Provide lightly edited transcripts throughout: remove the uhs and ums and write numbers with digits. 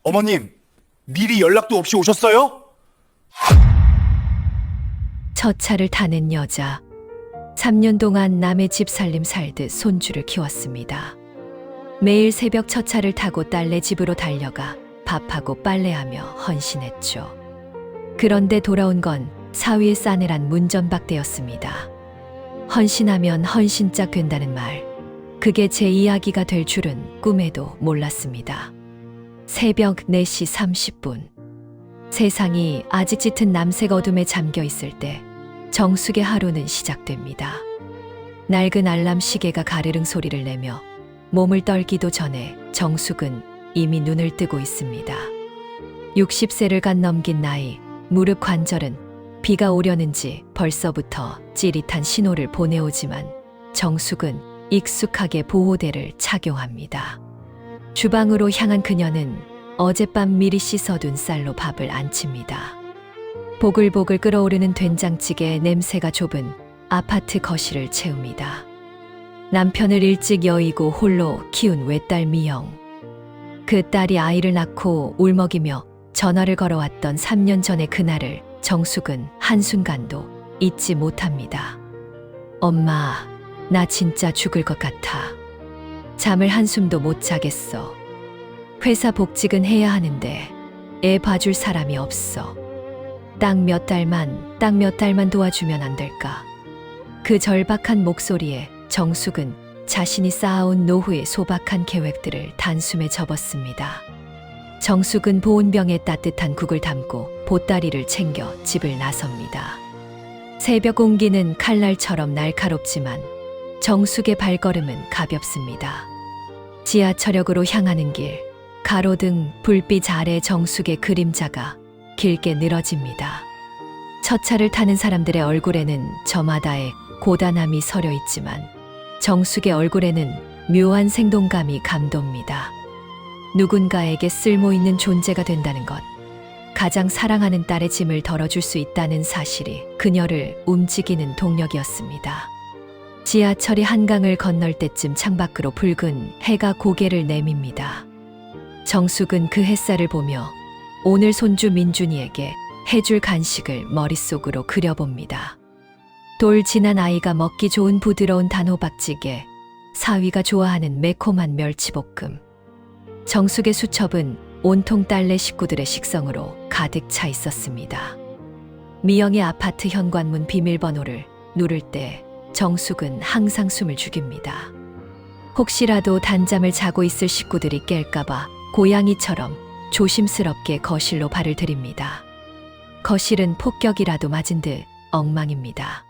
어머님, 미리 연락도 없이 오셨어요? 첫 차를 타는 여자. 3년 동안 남의 집 살림 살듯 손주를 키웠습니다. 매일 새벽 첫 차를 타고 딸네 집으로 달려가 밥하고 빨래하며 헌신했죠. 그런데 돌아온 건 사위의 싸늘한 문전박대였습니다. 헌신하면 헌신짝 된다는 말. 그게 제 이야기가 될 줄은 꿈에도 몰랐습니다. 새벽 4시 30분. 세상이 아직 짙은 남색 어둠에 잠겨 있을 때 정숙의 하루는 시작됩니다. 낡은 알람 시계가 가르릉 소리를 내며 몸을 떨기도 전에 정숙은 이미 눈을 뜨고 있습니다. 60세를 간 넘긴 나이, 무릎 관절은 비가 오려는지 벌써부터 찌릿한 신호를 보내오지만 정숙은 익숙하게 보호대를 착용합니다. 주방으로 향한 그녀는 어젯밤 미리 씻어둔 쌀로 밥을 안칩니다. 보글보글 끓어오르는 된장찌개 냄새가 좁은 아파트 거실을 채웁니다. 남편을 일찍 여의고 홀로 키운 외딸 미영. 그 딸이 아이를 낳고 울먹이며 전화를 걸어왔던 3년 전의 그날을 정숙은 한순간도 잊지 못합니다. 엄마, 나 진짜 죽을 것 같아. 잠을 한숨도 못 자겠어. 회사 복직은 해야 하는데 애 봐줄 사람이 없어. 딱 몇 달만 도와주면 안 될까? 그 절박한 목소리에 정숙은 자신이 쌓아온 노후의 소박한 계획들을 단숨에 접었습니다. 정숙은 보온병에 따뜻한 국을 담고 보따리를 챙겨 집을 나섭니다. 새벽 공기는 칼날처럼 날카롭지만 정숙의 발걸음은 가볍습니다. 지하철역으로 향하는 길, 가로등 불빛 아래 정숙의 그림자가 길게 늘어집니다. 첫 차를 타는 사람들의 얼굴에는 저마다의 고단함이 서려 있지만 정숙의 얼굴에는 묘한 생동감이 감돕니다. 누군가에게 쓸모있는 존재가 된다는 것, 가장 사랑하는 딸의 짐을 덜어줄 수 있다는 사실이 그녀를 움직이는 동력이었습니다. 지하철이 한강을 건널 때쯤 창밖으로 붉은 해가 고개를 내밉니다. 정숙은 그 햇살을 보며 오늘 손주 민준이에게 해줄 간식을 머릿속으로 그려봅니다. 돌 지난 아이가 먹기 좋은 부드러운 단호박찌개, 사위가 좋아하는 매콤한 멸치볶음. 정숙의 수첩은 온통 딸내 식구들의 식성으로 가득 차 있었습니다. 미영의 아파트 현관문 비밀번호를 누를 때 정숙은 항상 숨을 죽입니다. 혹시라도 단잠을 자고 있을 식구들이 깰까봐 고양이처럼 조심스럽게 거실로 발을 들입니다. 거실은 폭격이라도 맞은 듯 엉망입니다.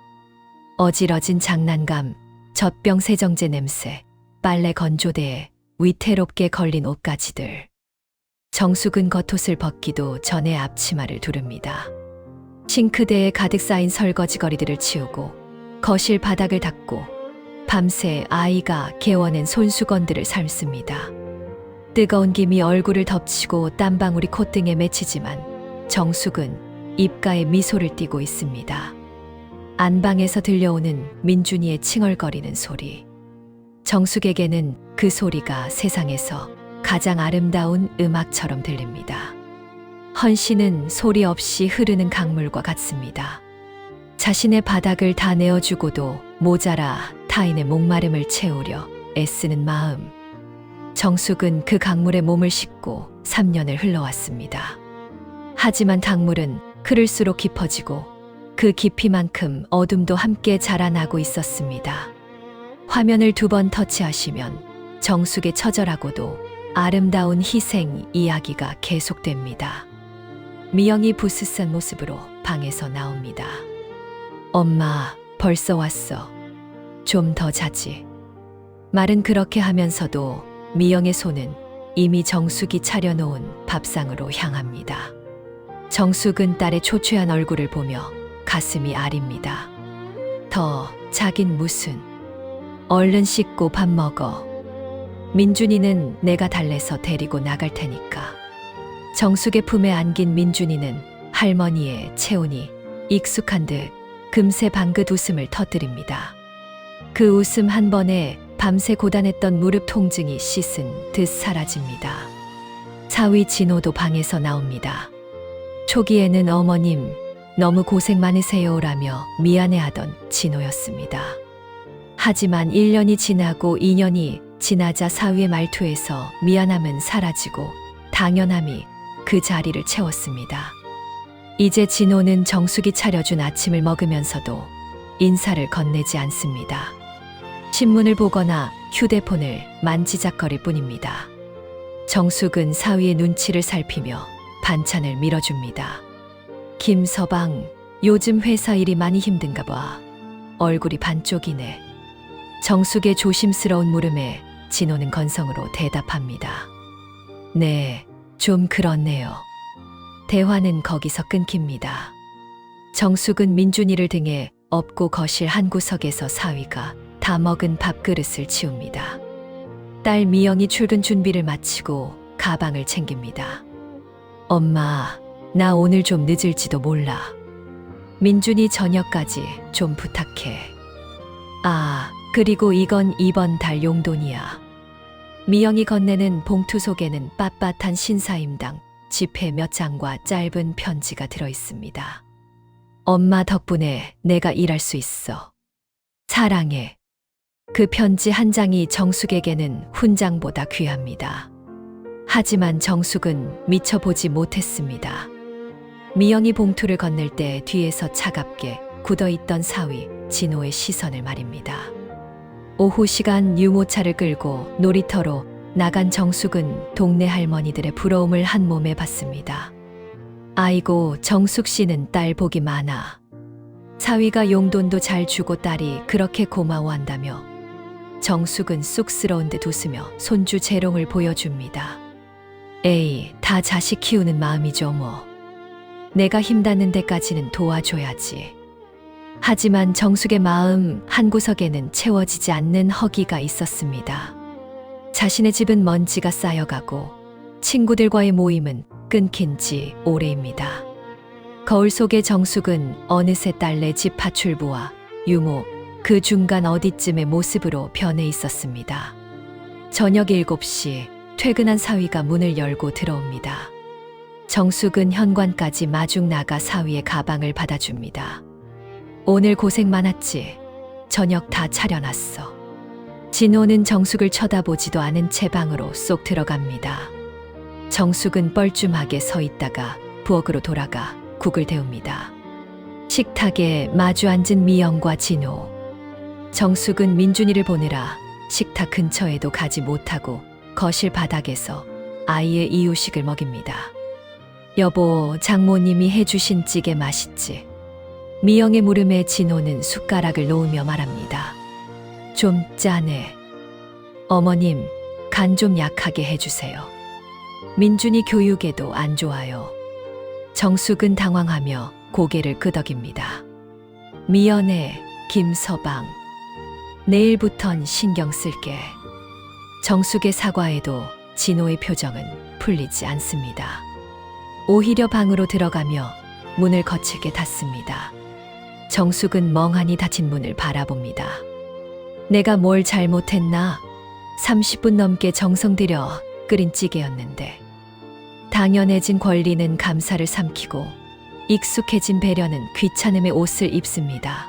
어지러진 장난감, 젖병 세정제 냄새, 빨래 건조대에 위태롭게 걸린 옷가지들. 정숙은 겉옷을 벗기도 전에 앞치마를 두릅니다. 싱크대에 가득 쌓인 설거지거리들을 치우고 거실 바닥을 닦고 밤새 아이가 개워낸 손수건들을 삶습니다. 뜨거운 김이 얼굴을 덮치고 땀방울이 콧등에 맺히지만 정숙은 입가에 미소를 띠고 있습니다. 안방에서 들려오는 민준이의 칭얼거리는 소리. 정숙에게는 그 소리가 세상에서 가장 아름다운 음악처럼 들립니다. 헌신은 소리 없이 흐르는 강물과 같습니다. 자신의 바닥을 다 내어주고도 모자라 타인의 목마름을 채우려 애쓰는 마음. 정숙은 그 강물에 몸을 싣고 3년을 흘러왔습니다. 하지만 강물은 흐를수록 깊어지고 그 깊이만큼 어둠도 함께 자라나고 있었습니다. 화면을 2번 터치하시면 정숙의 처절하고도 아름다운 희생 이야기가 계속됩니다. 미영이 부스스한 모습으로 방에서 나옵니다. 엄마, 벌써 왔어. 좀 더 자지. 말은 그렇게 하면서도 미영의 손은 이미 정숙이 차려놓은 밥상으로 향합니다. 정숙은 딸의 초췌한 얼굴을 보며 가슴이 아립니다. 더 자긴 무슨. 얼른 씻고 밥 먹어. 민준이는 내가 달래서 데리고 나갈 테니까. 정숙의 품에 안긴 민준이는 할머니의 체온이 익숙한 듯 금세 방긋 웃음을 터뜨립니다. 그 웃음 한 번에 밤새 고단했던 무릎 통증이 씻은 듯 사라집니다. 사위 진호도 방에서 나옵니다. 초기에는 어머님, 너무 고생 많으세요라며 미안해하던 진호였습니다. 하지만 1년이 지나고 2년이 지나자 사위의 말투에서 미안함은 사라지고 당연함이 그 자리를 채웠습니다. 이제 진호는 정숙이 차려준 아침을 먹으면서도 인사를 건네지 않습니다. 신문을 보거나 휴대폰을 만지작거릴 뿐입니다. 정숙은 사위의 눈치를 살피며 반찬을 밀어줍니다. 김서방, 요즘 회사 일이 많이 힘든가 봐. 얼굴이 반쪽이네. 정숙의 조심스러운 물음에 진호는 건성으로 대답합니다. 네, 좀 그렇네요. 대화는 거기서 끊깁니다. 정숙은 민준이를 등에 업고 거실 한 구석에서 사위가 다 먹은 밥그릇을 치웁니다. 딸 미영이 출근 준비를 마치고 가방을 챙깁니다. 엄마, 나 오늘 좀 늦을지도 몰라. 민준이 저녁까지 좀 부탁해. 아, 그리고 이건 이번 달 용돈이야. 미영이 건네는 봉투 속에는 빳빳한 신사임당 지폐 몇 장과 짧은 편지가 들어있습니다. 엄마 덕분에 내가 일할 수 있어. 사랑해. 그 편지 한 장이 정숙에게는 훈장보다 귀합니다. 하지만 정숙은 미처 보지 못했습니다. 미영이 봉투를 건넬 때 뒤에서 차갑게 굳어있던 사위 진호의 시선을 말입니다. 오후 시간 유모차를 끌고 놀이터로 나간 정숙은 동네 할머니들의 부러움을 한 몸에 받습니다. 아이고, 정숙 씨는 딸 복이 많아. 사위가 용돈도 잘 주고 딸이 그렇게 고마워한다며 정숙은 쑥스러운 듯 웃으며 손주 재롱을 보여줍니다. 에이, 다 자식 키우는 마음이죠 뭐. 내가 힘닿는 데까지는 도와줘야지. 하지만 정숙의 마음 한구석에는 채워지지 않는 허기가 있었습니다. 자신의 집은 먼지가 쌓여가고 친구들과의 모임은 끊긴 지 오래입니다. 거울 속의 정숙은 어느새 딸내 집 파출부와 유모, 그 중간 어디쯤의 모습으로 변해 있었습니다. 저녁 7시 퇴근한 사위가 문을 열고 들어옵니다. 정숙은 현관까지 마중 나가 사위의 가방을 받아줍니다. 오늘 고생 많았지. 저녁 다 차려놨어. 진호는 정숙을 쳐다보지도 않은 채 방으로 쏙 들어갑니다. 정숙은 뻘쭘하게 서 있다가 부엌으로 돌아가 국을 데웁니다. 식탁에 마주 앉은 미영과 진호. 정숙은 민준이를 보느라 식탁 근처에도 가지 못하고 거실 바닥에서 아이의 이유식을 먹입니다. 여보, 장모님이 해주신 찌개 맛있지? 미영의 물음에 진호는 숟가락을 놓으며 말합니다. 좀 짜네. 어머님, 간 좀 약하게 해주세요. 민준이 교육에도 안 좋아요. 정숙은 당황하며 고개를 끄덕입니다. 미연해, 김서방. 내일부턴 신경 쓸게. 정숙의 사과에도 진호의 표정은 풀리지 않습니다. 오히려 방으로 들어가며 문을 거칠게 닫습니다. 정숙은 멍하니 닫힌 문을 바라봅니다. 내가 뭘 잘못했나? 30분 넘게 정성 들여 끓인 찌개였는데. 당연해진 권리는 감사를 삼키고 익숙해진 배려는 귀찮음의 옷을 입습니다.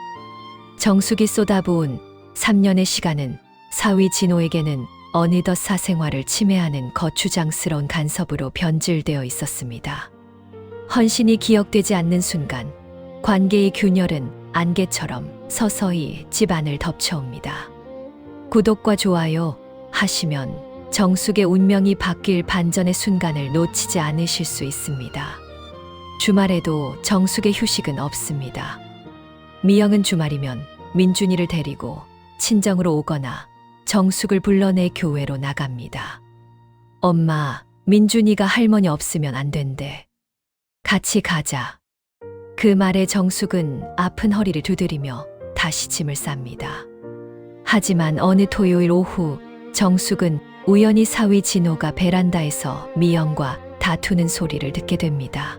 정숙이 쏟아부은 3년의 시간은 사위 진호에게는 어느덧 사생활을 침해하는 거추장스러운 간섭으로 변질되어 있었습니다. 헌신이 기억되지 않는 순간 관계의 균열은 안개처럼 서서히 집안을 덮쳐옵니다. 구독과 좋아요 하시면 정숙의 운명이 바뀔 반전의 순간을 놓치지 않으실 수 있습니다. 주말에도 정숙의 휴식은 없습니다. 미영은 주말이면 민준이를 데리고 친정으로 오거나 정숙을 불러내 교회로 나갑니다. 엄마, 민준이가 할머니 없으면 안 된대. 같이 가자. 그 말에 정숙은 아픈 허리를 두드리며 다시 짐을 쌉니다. 하지만 어느 토요일 오후 정숙은 우연히 사위 진호가 베란다에서 미영과 다투는 소리를 듣게 됩니다.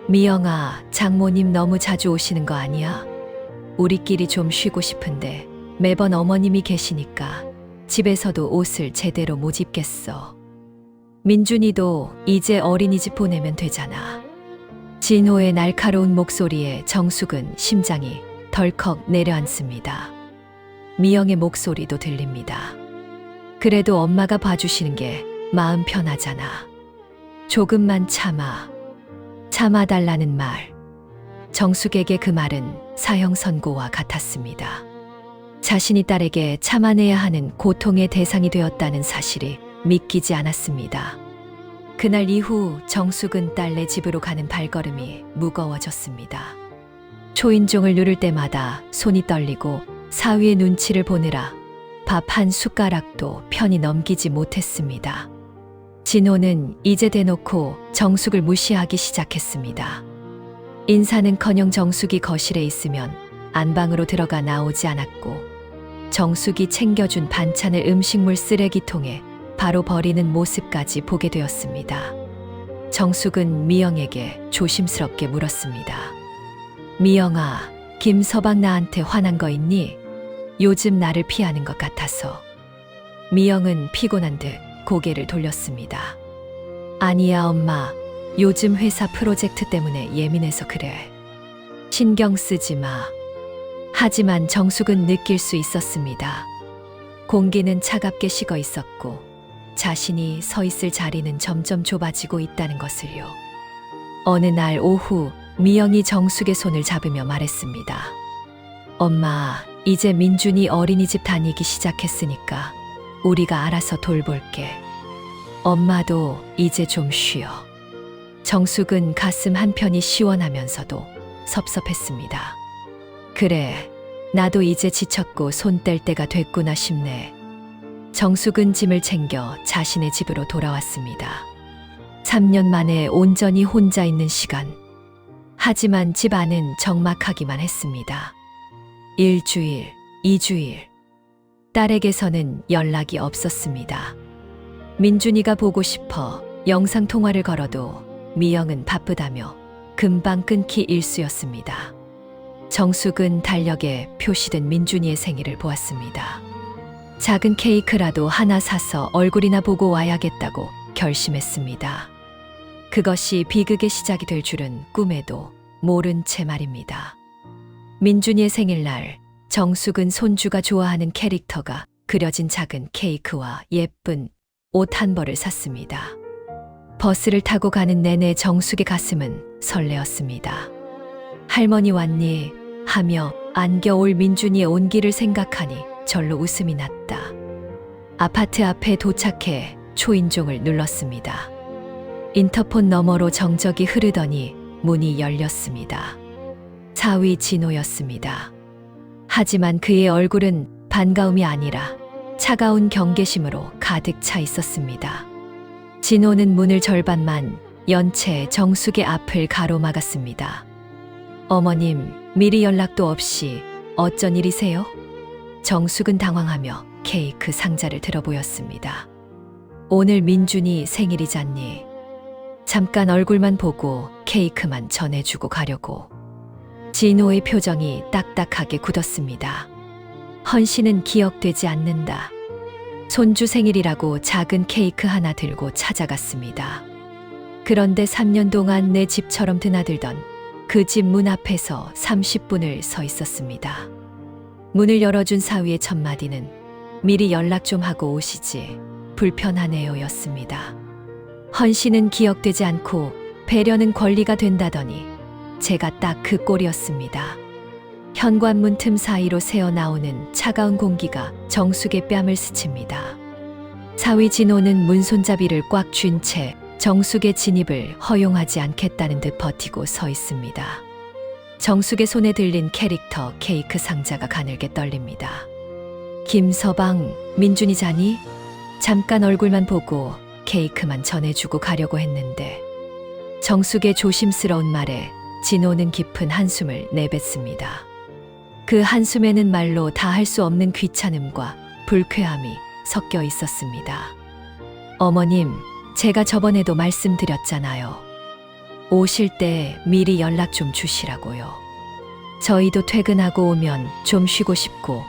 미영아, 장모님 너무 자주 오시는 거 아니야? 우리끼리 좀 쉬고 싶은데 매번 어머님이 계시니까 집에서도 옷을 제대로 못 입겠어. 민준이도 이제 어린이집 보내면 되잖아. 진호의 날카로운 목소리에 정숙은 심장이 덜컥 내려앉습니다. 미영의 목소리도 들립니다. 그래도 엄마가 봐주시는 게 마음 편하잖아. 조금만 참아달라는 말. 정숙에게 그 말은 사형 선고와 같았습니다. 자신이 딸에게 참아내야 하는 고통의 대상이 되었다는 사실이 믿기지 않았습니다. 그날 이후 정숙은 딸네 집으로 가는 발걸음이 무거워졌습니다. 초인종을 누를 때마다 손이 떨리고 사위의 눈치를 보느라 밥 한 숟가락도 편히 넘기지 못했습니다. 진호는 이제 대놓고 정숙을 무시하기 시작했습니다. 인사는커녕 정숙이 거실에 있으면 안방으로 들어가 나오지 않았고, 정숙이 챙겨준 반찬을 음식물 쓰레기통에 바로 버리는 모습까지 보게 되었습니다. 정숙은 미영에게 조심스럽게 물었습니다. 미영아, 김서방 나한테 화난 거 있니? 요즘 나를 피하는 것 같아서. 미영은 피곤한 듯 고개를 돌렸습니다. 아니야 엄마, 요즘 회사 프로젝트 때문에 예민해서 그래. 신경 쓰지 마. 하지만 정숙은 느낄 수 있었습니다. 공기는 차갑게 식어 있었고 자신이 서 있을 자리는 점점 좁아지고 있다는 것을요. 어느 날 오후 미영이 정숙의 손을 잡으며 말했습니다. 엄마, 이제 민준이 어린이집 다니기 시작했으니까 우리가 알아서 돌볼게. 엄마도 이제 좀 쉬어. 정숙은 가슴 한편이 시원하면서도 섭섭했습니다. 그래, 나도 이제 지쳤고 손 뗄 때가 됐구나 싶네. 정숙은 짐을 챙겨 자신의 집으로 돌아왔습니다. 3년 만에 온전히 혼자 있는 시간. 하지만 집 안은 적막하기만 했습니다. 1주일, 2주일. 딸에게서는 연락이 없었습니다. 민준이가 보고 싶어 영상통화를 걸어도 미영은 바쁘다며 금방 끊기 일쑤였습니다. 정숙은 달력에 표시된 민준이의 생일을 보았습니다. 작은 케이크라도 하나 사서 얼굴이나 보고 와야겠다고 결심했습니다. 그것이 비극의 시작이 될 줄은 꿈에도 모른 채 말입니다. 민준이의 생일날, 정숙은 손주가 좋아하는 캐릭터가 그려진 작은 케이크와 예쁜 옷 한 벌을 샀습니다. 버스를 타고 가는 내내 정숙의 가슴은 설레었습니다. 할머니 왔니? 하며 안겨올 민준이의 온기를 생각하니 절로 웃음이 났다. 아파트 앞에 도착해 초인종을 눌렀습니다. 인터폰 너머로 정적이 흐르더니 문이 열렸습니다. 사위 진호였습니다. 하지만 그의 얼굴은 반가움이 아니라 차가운 경계심으로 가득 차 있었습니다. 진호는 문을 절반만 연 채 정숙의 앞을 가로막았습니다. 어머님, 미리 연락도 없이 어쩐 일이세요? 정숙은 당황하며 케이크 상자를 들어보였습니다. 오늘 민준이 생일이잖니. 잠깐 얼굴만 보고 케이크만 전해주고 가려고. 진호의 표정이 딱딱하게 굳었습니다. 헌신은 기억되지 않는다. 손주 생일이라고 작은 케이크 하나 들고 찾아갔습니다. 그런데 3년 동안 내 집처럼 드나들던 그 집 문 앞에서 30분을 서 있었습니다. 문을 열어준 사위의 첫 마디는 미리 연락 좀 하고 오시지. 불편하네요 였습니다. 헌신은 기억되지 않고 배려는 권리가 된다더니 제가 딱 그 꼴이었습니다. 현관문 틈 사이로 새어나오는 차가운 공기가 정숙의 뺨을 스칩니다. 사위 진호는 문손잡이를 꽉 쥔 채 정숙의 진입을 허용하지 않겠다는 듯 버티고 서 있습니다. 정숙의 손에 들린 캐릭터 케이크 상자가 가늘게 떨립니다. 김서방, 민준이 자니? 잠깐 얼굴만 보고 케이크만 전해주고 가려고 했는데. 정숙의 조심스러운 말에 진호는 깊은 한숨을 내뱉습니다. 그 한숨에는 말로 다 할 수 없는 귀찮음과 불쾌함이 섞여 있었습니다. 어머님, 제가 저번에도 말씀드렸잖아요. 오실 때 미리 연락 좀 주시라고요. 저희도 퇴근하고 오면 좀 쉬고 싶고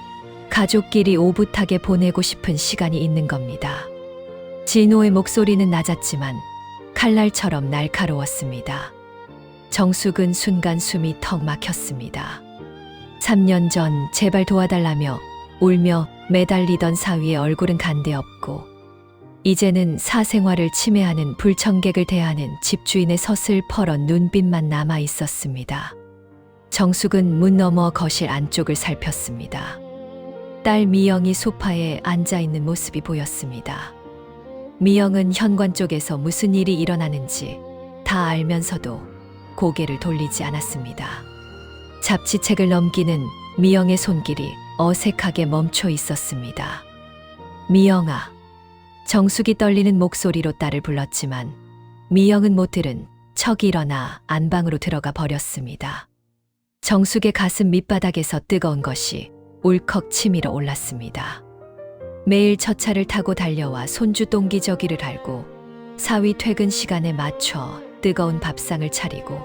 가족끼리 오붓하게 보내고 싶은 시간이 있는 겁니다. 진호의 목소리는 낮았지만 칼날처럼 날카로웠습니다. 정숙은 순간 숨이 턱 막혔습니다. 3년 전 제발 도와달라며 울며 매달리던 사위의 얼굴은 간데없고 이제는 사생활을 침해하는 불청객을 대하는 집주인의 서슬퍼런 눈빛만 남아 있었습니다. 정숙은 문 너머 거실 안쪽을 살폈습니다. 딸 미영이 소파에 앉아 있는 모습이 보였습니다. 미영은 현관 쪽에서 무슨 일이 일어나는지 다 알면서도 고개를 돌리지 않았습니다. 잡지책을 넘기는 미영의 손길이 어색하게 멈춰 있었습니다. 미영아. 정숙이 떨리는 목소리로 딸을 불렀지만 미영은 못 들은 척 일어나 안방으로 들어가 버렸습니다. 정숙의 가슴 밑바닥에서 뜨거운 것이 울컥 치밀어 올랐습니다. 매일 첫 차를 타고 달려와 손주 똥기저귀를 갈고 사위 퇴근 시간에 맞춰 뜨거운 밥상을 차리고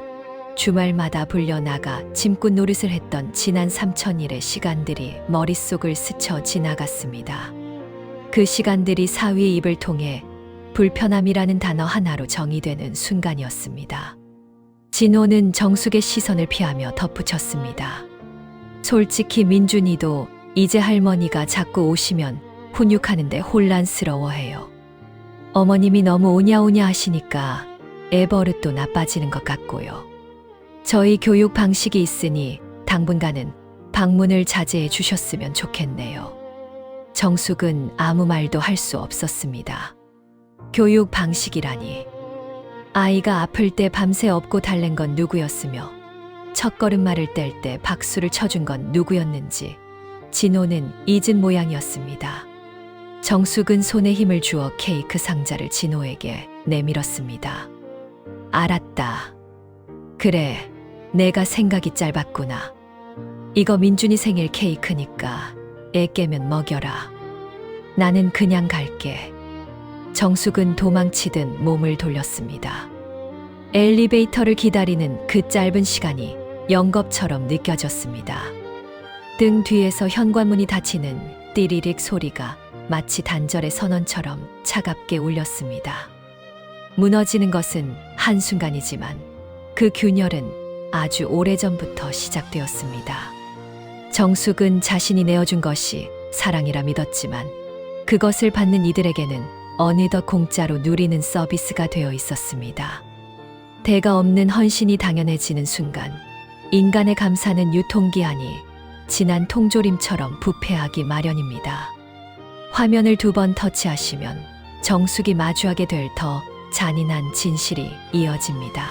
주말마다 불려나가 짐꾼 노릇을 했던 지난 3천일의 시간들이 머릿속을 스쳐 지나갔습니다. 그 시간들이 사위의 입을 통해 불편함이라는 단어 하나로 정의되는 순간이었습니다. 진호는 정숙의 시선을 피하며 덧붙였습니다. 솔직히 민준이도 이제 할머니가 자꾸 오시면 훈육하는데 혼란스러워해요. 어머님이 너무 오냐오냐 하시니까 애 버릇도 나빠지는 것 같고요. 저희 교육 방식이 있으니 당분간은 방문을 자제해 주셨으면 좋겠네요. 정숙은 아무 말도 할 수 없었습니다. 교육 방식이라니. 아이가 아플 때 밤새 업고 달랜 건 누구였으며 첫걸음말을 뗄 때 박수를 쳐준 건 누구였는지 진호는 잊은 모양이었습니다. 정숙은 손에 힘을 주어 케이크 상자를 진호에게 내밀었습니다. 알았다. 그래, 내가 생각이 짧았구나. 이거 민준이 생일 케이크니까 애 깨면 먹여라. 나는 그냥 갈게. 정숙은 도망치듯 몸을 돌렸습니다. 엘리베이터를 기다리는 그 짧은 시간이 영겁처럼 느껴졌습니다. 등 뒤에서 현관문이 닫히는 띠리릭 소리가 마치 단절의 선언처럼 차갑게 울렸습니다. 무너지는 것은 한순간이지만 그 균열은 아주 오래전부터 시작되었습니다. 정숙은 자신이 내어준 것이 사랑이라 믿었지만 그것을 받는 이들에게는 어느덧 공짜로 누리는 서비스가 되어 있었습니다. 대가 없는 헌신이 당연해지는 순간 인간의 감사는 유통기한이 지난 통조림처럼 부패하기 마련입니다. 화면을 2번 터치하시면 정숙이 마주하게 될 더 잔인한 진실이 이어집니다.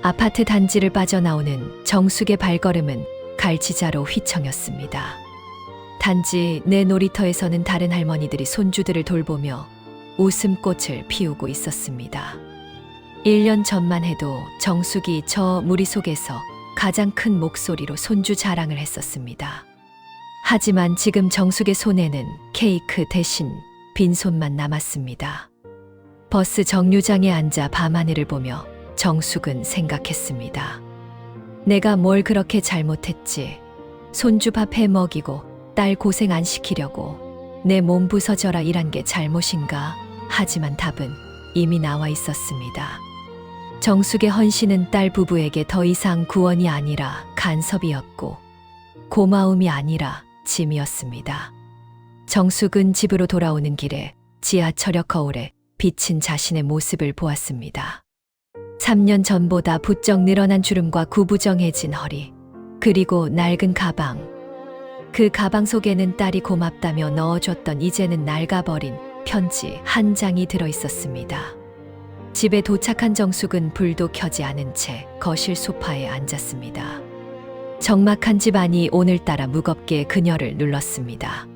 아파트 단지를 빠져나오는 정숙의 발걸음은 갈치자로 휘청였습니다. 단지 내 놀이터에서는 다른 할머니들이 손주들을 돌보며 웃음꽃을 피우고 있었습니다. 1년 전만 해도 정숙이 저 무리 속에서 가장 큰 목소리로 손주 자랑을 했었습니다. 하지만 지금 정숙의 손에는 케이크 대신 빈손만 남았습니다. 버스 정류장에 앉아 밤하늘을 보며 정숙은 생각했습니다. 내가 뭘 그렇게 잘못했지? 손주 밥 해 먹이고 딸 고생 안 시키려고 내 몸 부서져라 일한 게 잘못인가? 하지만 답은 이미 나와 있었습니다. 정숙의 헌신은 딸 부부에게 더 이상 구원이 아니라 간섭이었고 고마움이 아니라 짐이었습니다. 정숙은 집으로 돌아오는 길에 지하철역 거울에 비친 자신의 모습을 보았습니다. 3년 전보다 부쩍 늘어난 주름과 구부정해진 허리, 그리고 낡은 가방. 그 가방 속에는 딸이 고맙다며 넣어줬던 이제는 낡아버린 편지 한 장이 들어있었습니다. 집에 도착한 정숙은 불도 켜지 않은 채 거실 소파에 앉았습니다. 적막한 집안이 오늘따라 무겁게 그녀를 눌렀습니다.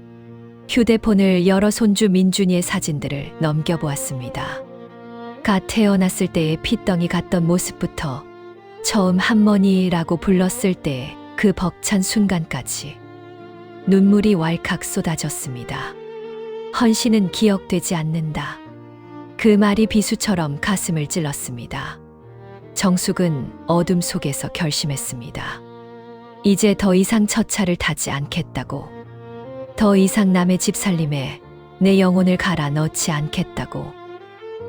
휴대폰을 열어 손주 민준이의 사진들을 넘겨보았습니다. 갓 태어났을 때의 핏덩이 같던 모습부터 처음 할머니라고 불렀을 때의 그 벅찬 순간까지 눈물이 왈칵 쏟아졌습니다. 헌신은 기억되지 않는다. 그 말이 비수처럼 가슴을 찔렀습니다. 정숙은 어둠 속에서 결심했습니다. 이제 더 이상 첫 차를 타지 않겠다고. 더 이상 남의 집 살림에 내 영혼을 갈아 넣지 않겠다고.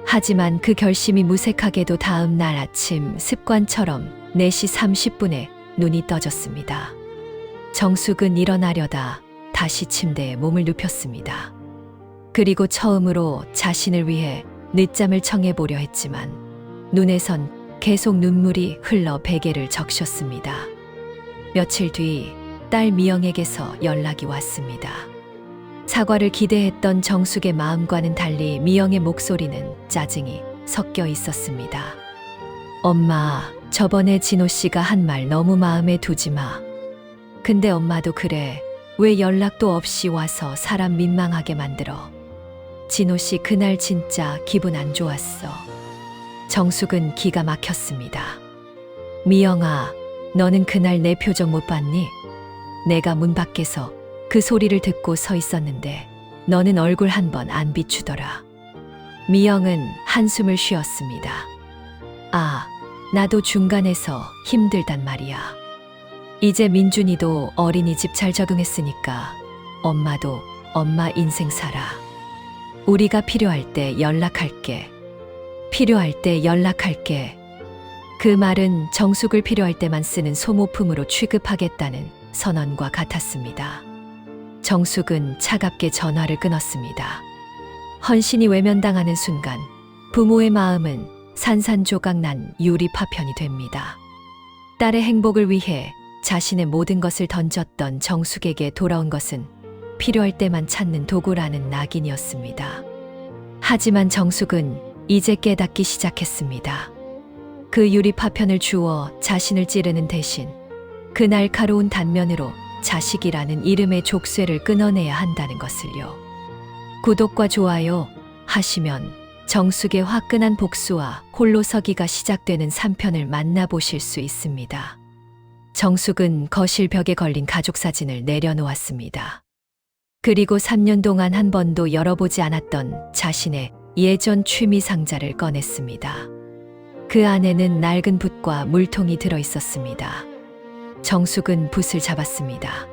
하지만 그 결심이 무색하게도 다음 날 아침 습관처럼 4시 30분에 눈이 떠졌습니다. 정숙은 일어나려다 다시 침대에 몸을 눕혔습니다. 그리고 처음으로 자신을 위해 늦잠을 청해보려 했지만 눈에선 계속 눈물이 흘러 베개를 적셨습니다. 며칠 뒤 딸 미영에게서 연락이 왔습니다. 사과를 기대했던 정숙의 마음과는 달리 미영의 목소리는 짜증이 섞여 있었습니다. 엄마, 저번에 진호 씨가 한 말 너무 마음에 두지 마. 근데 엄마도 그래. 왜 연락도 없이 와서 사람 민망하게 만들어. 진호 씨 그날 진짜 기분 안 좋았어. 정숙은 기가 막혔습니다. 미영아, 너는 그날 내 표정 못 봤니? 내가 문 밖에서 그 소리를 듣고 서 있었는데 너는 얼굴 한 번 안 비추더라. 미영은 한숨을 쉬었습니다. 아, 나도 중간에서 힘들단 말이야. 이제 민준이도 어린이집 잘 적응했으니까 엄마도 엄마 인생 살아. 우리가 필요할 때 연락할게. 필요할 때 연락할게. 그 말은 정숙을 필요할 때만 쓰는 소모품으로 취급하겠다는 선언과 같았습니다. 정숙은 차갑게 전화를 끊었습니다. 헌신이 외면당하는 순간 부모의 마음은 산산조각 난 유리 파편이 됩니다. 딸의 행복을 위해 자신의 모든 것을 던졌던 정숙에게 돌아온 것은 필요할 때만 찾는 도구라는 낙인이었습니다. 하지만 정숙은 이제 깨닫기 시작했습니다. 그 유리 파편을 주워 자신을 찌르는 대신 그 날카로운 단면으로 자식이라는 이름의 족쇄를 끊어내야 한다는 것을요. 구독과 좋아요 하시면 정숙의 화끈한 복수와 홀로서기가 시작되는 3편을 만나보실 수 있습니다. 정숙은 거실 벽에 걸린 가족 사진을 내려놓았습니다. 그리고 3년 동안 한 번도 열어보지 않았던 자신의 예전 취미 상자를 꺼냈습니다. 그 안에는 낡은 붓과 물통이 들어 있었습니다. 정숙은 붓을 잡았습니다.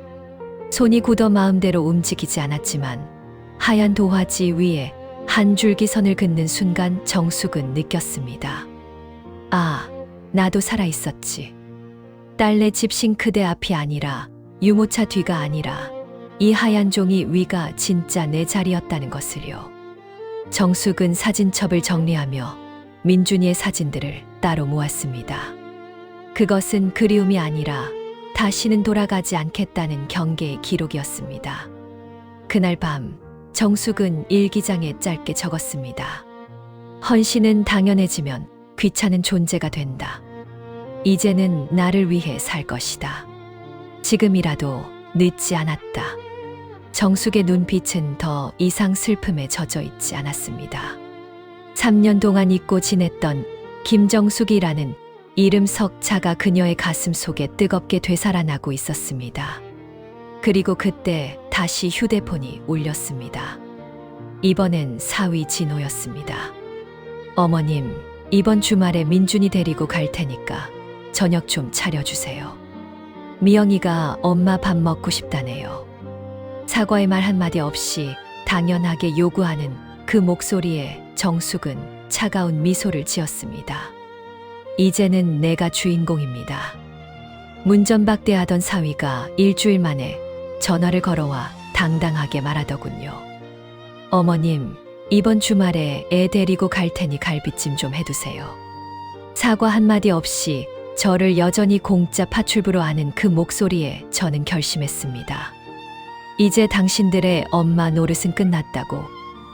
손이 굳어 마음대로 움직이지 않았지만 하얀 도화지 위에 한 줄기 선을 긋는 순간 정숙은 느꼈습니다. 아, 나도 살아있었지. 딸네 집 싱크대 앞이 아니라 유모차 뒤가 아니라 이 하얀 종이 위가 진짜 내 자리였다는 것을요. 정숙은 사진첩을 정리하며 민준이의 사진들을 따로 모았습니다. 그것은 그리움이 아니라 다시는 돌아가지 않겠다는 경계의 기록이었습니다. 그날 밤 정숙은 일기장에 짧게 적었습니다. 헌신은 당연해지면 귀찮은 존재가 된다. 이제는 나를 위해 살 것이다. 지금이라도 늦지 않았다. 정숙의 눈빛은 더 이상 슬픔에 젖어 있지 않았습니다. 3년 동안 잊고 지냈던 김정숙이라는 이름 석자가 그녀의 가슴 속에 뜨겁게 되살아나고 있었습니다. 그리고 그때 다시 휴대폰이 울렸습니다. 이번엔 사위 진호였습니다. 어머님, 이번 주말에 민준이 데리고 갈 테니까 저녁 좀 차려주세요. 미영이가 엄마 밥 먹고 싶다네요. 사과의 말 한마디 없이 당연하게 요구하는 그 목소리에 정숙은 차가운 미소를 지었습니다. 이제는 내가 주인공입니다. 문전박대하던 사위가 일주일 만에 전화를 걸어와 당당하게 말하더군요. 어머님, 이번 주말에 애 데리고 갈 테니 갈비찜 좀 해두세요. 사과 한마디 없이 저를 여전히 공짜 파출부로 아는 그 목소리에 저는 결심했습니다. 이제 당신들의 엄마 노릇은 끝났다고.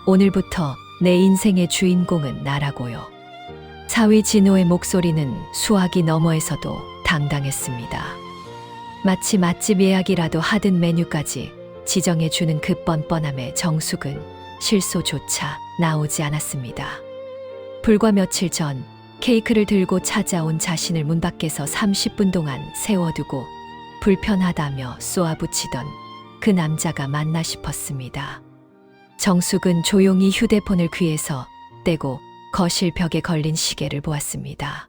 오늘부터 내 인생의 주인공은 나라고요. 사위 진호의 목소리는 수화기 너머에서도 당당했습니다. 마치 맛집 예약이라도 하든 메뉴까지 지정해주는 그 뻔뻔함에 정숙은 실소조차 나오지 않았습니다. 불과 며칠 전 케이크를 들고 찾아온 자신을 문 밖에서 30분 동안 세워두고 불편하다며 쏘아붙이던 그 남자가 맞나 싶었습니다. 정숙은 조용히 휴대폰을 귀에서 떼고 거실 벽에 걸린 시계를 보았습니다.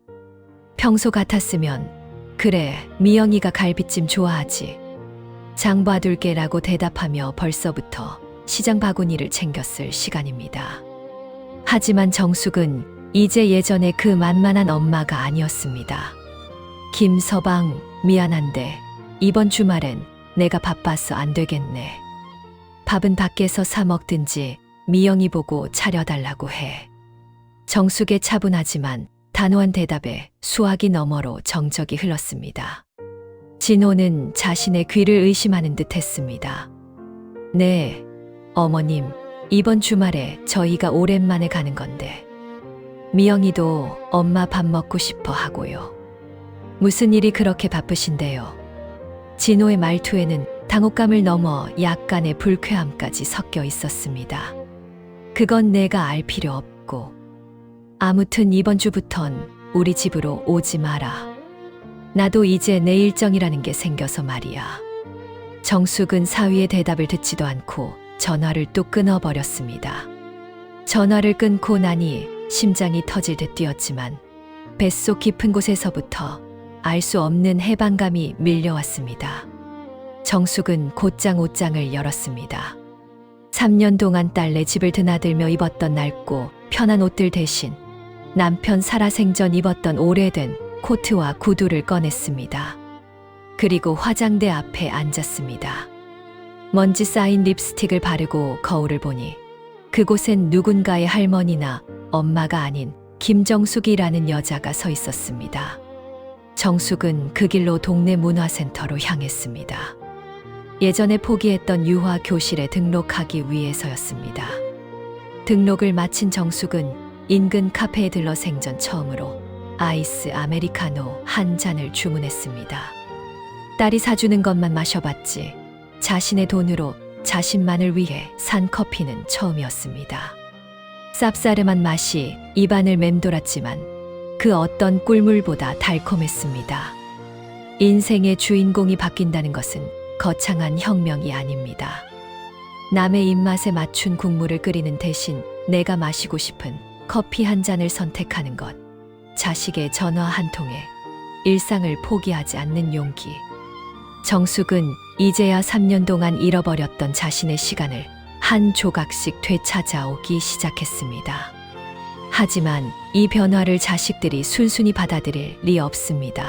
평소 같았으면 그래, 미영이가 갈비찜 좋아하지. 장 봐둘게라고 대답하며 벌써부터 시장 바구니를 챙겼을 시간입니다. 하지만 정숙은 이제 예전의 그 만만한 엄마가 아니었습니다. 김서방, 미안한데 이번 주말엔 내가 바빠서 안 되겠네. 밥은 밖에서 사 먹든지 미영이 보고 차려달라고 해. 정숙의 차분하지만 단호한 대답에 수화기 너머로 정적이 흘렀습니다. 진호는 자신의 귀를 의심하는 듯 했습니다. 네, 어머님, 이번 주말에 저희가 오랜만에 가는 건데. 미영이도 엄마 밥 먹고 싶어 하고요. 무슨 일이 그렇게 바쁘신데요? 진호의 말투에는 당혹감을 넘어 약간의 불쾌함까지 섞여 있었습니다. 그건 내가 알 필요 없고. 아무튼 이번 주부턴 우리 집으로 오지 마라. 나도 이제 내 일정이라는 게 생겨서 말이야. 정숙은 사위의 대답을 듣지도 않고 전화를 또 끊어버렸습니다. 전화를 끊고 나니 심장이 터질 듯 뛰었지만 뱃속 깊은 곳에서부터 알 수 없는 해방감이 밀려왔습니다. 정숙은 곧장 옷장을 열었습니다. 3년 동안 딸네 집을 드나들며 입었던 낡고 편한 옷들 대신 남편 살아생전 입었던 오래된 코트와 구두를 꺼냈습니다. 그리고 화장대 앞에 앉았습니다. 먼지 쌓인 립스틱을 바르고 거울을 보니 그곳엔 누군가의 할머니나 엄마가 아닌 김정숙이라는 여자가 서 있었습니다. 정숙은 그 길로 동네 문화센터로 향했습니다. 예전에 포기했던 유화 교실에 등록하기 위해서였습니다. 등록을 마친 정숙은 인근 카페에 들러 생전 처음으로 아이스 아메리카노 한 잔을 주문했습니다. 딸이 사주는 것만 마셔봤지 자신의 돈으로 자신만을 위해 산 커피는 처음이었습니다. 쌉싸름한 맛이 입안을 맴돌았지만 그 어떤 꿀물보다 달콤했습니다. 인생의 주인공이 바뀐다는 것은 거창한 혁명이 아닙니다. 남의 입맛에 맞춘 국물을 끓이는 대신 내가 마시고 싶은 커피 한 잔을 선택하는 것. 자식의 전화 한 통에 일상을 포기하지 않는 용기. 정숙은 이제야 3년 동안 잃어버렸던 자신의 시간을 한 조각씩 되찾아오기 시작했습니다. 하지만 이 변화를 자식들이 순순히 받아들일 리 없습니다.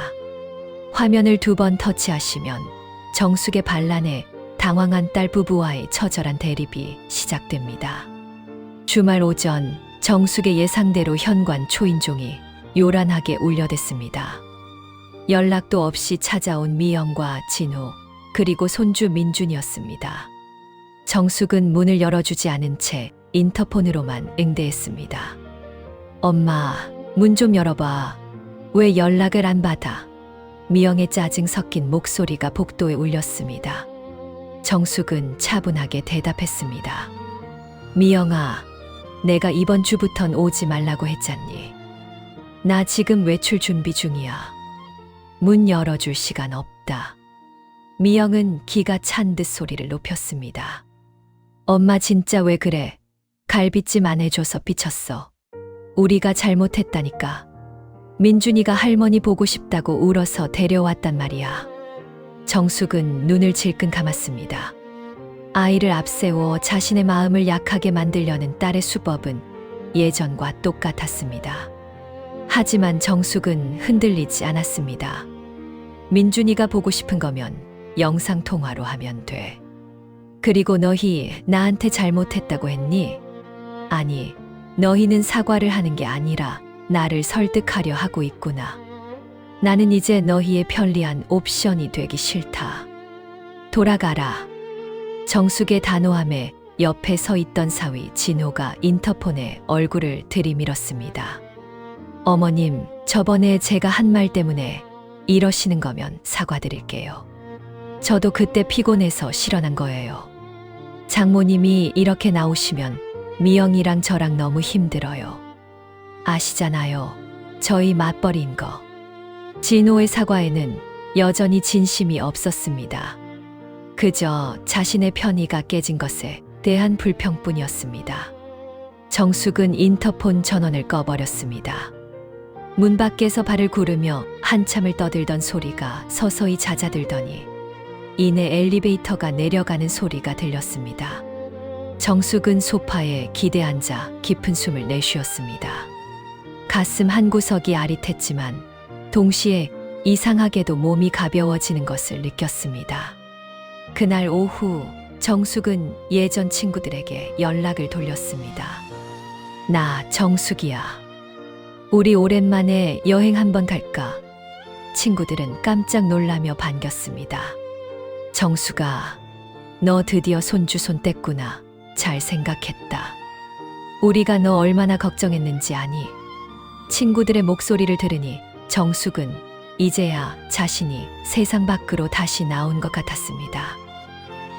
화면을 2번 터치하시면 정숙의 반란에 당황한 딸 부부와의 처절한 대립이 시작됩니다. 주말 오전 정숙의 예상대로 현관 초인종이 요란하게 울려댔습니다. 연락도 없이 찾아온 미영과 진호, 그리고 손주 민준이었습니다. 정숙은 문을 열어주지 않은 채 인터폰으로만 응대했습니다. 엄마, 문 좀 열어봐. 왜 연락을 안 받아? 미영의 짜증 섞인 목소리가 복도에 울렸습니다. 정숙은 차분하게 대답했습니다. 미영아, 내가 이번 주부턴 오지 말라고 했잖니. 나 지금 외출 준비 중이야. 문 열어줄 시간 없다. 미영은 기가 찬 듯 소리를 높였습니다. 엄마 진짜 왜 그래? 갈비찜 안 해줘서 삐쳤어. 우리가 잘못했다니까. 민준이가 할머니 보고 싶다고 울어서 데려왔단 말이야. 정숙은 눈을 질끈 감았습니다. 아이를 앞세워 자신의 마음을 약하게 만들려는 딸의 수법은 예전과 똑같았습니다. 하지만 정숙은 흔들리지 않았습니다. 민준이가 보고 싶은 거면 영상통화로 하면 돼. 그리고 너희 나한테 잘못했다고 했니? 아니, 너희는 사과를 하는 게 아니라 나를 설득하려 하고 있구나. 나는 이제 너희의 편리한 옵션이 되기 싫다. 돌아가라. 정숙의 단호함에 옆에 서 있던 사위 진호가 인터폰에 얼굴을 들이밀었습니다. 어머님, 저번에 제가 한 말 때문에 이러시는 거면 사과드릴게요. 저도 그때 피곤해서 실언한 거예요. 장모님이 이렇게 나오시면 미영이랑 저랑 너무 힘들어요. 아시잖아요. 저희 맞벌이인 거. 진호의 사과에는 여전히 진심이 없었습니다. 그저 자신의 편의가 깨진 것에 대한 불평뿐이었습니다. 정숙은 인터폰 전원을 꺼버렸습니다. 문 밖에서 발을 구르며 한참을 떠들던 소리가 서서히 잦아들더니 이내 엘리베이터가 내려가는 소리가 들렸습니다. 정숙은 소파에 기대 앉아 깊은 숨을 내쉬었습니다. 가슴 한 구석이 아릿했지만 동시에 이상하게도 몸이 가벼워지는 것을 느꼈습니다. 그날 오후 정숙은 예전 친구들에게 연락을 돌렸습니다. 나 정숙이야. 우리 오랜만에 여행 한번 갈까? 친구들은 깜짝 놀라며 반겼습니다. 정숙아, 너 드디어 손주 손 뗐구나. 잘 생각했다. 우리가 너 얼마나 걱정했는지 아니? 친구들의 목소리를 들으니 정숙은 이제야 자신이 세상 밖으로 다시 나온 것 같았습니다.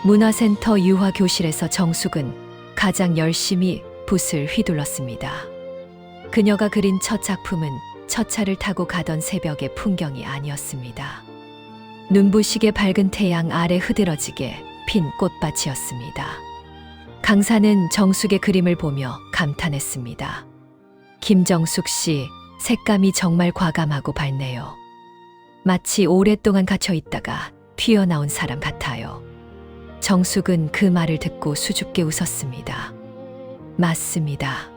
문화센터 유화교실에서 정숙은 가장 열심히 붓을 휘둘렀습니다. 그녀가 그린 첫 작품은 첫 차를 타고 가던 새벽의 풍경이 아니었습니다. 눈부시게 밝은 태양 아래 흐드러지게 핀 꽃밭이었습니다. 강사는 정숙의 그림을 보며 감탄했습니다. 김정숙 씨, 색감이 정말 과감하고 밝네요. 마치 오랫동안 갇혀 있다가 튀어나온 사람 같아요. 정숙은 그 말을 듣고 수줍게 웃었습니다. 맞습니다.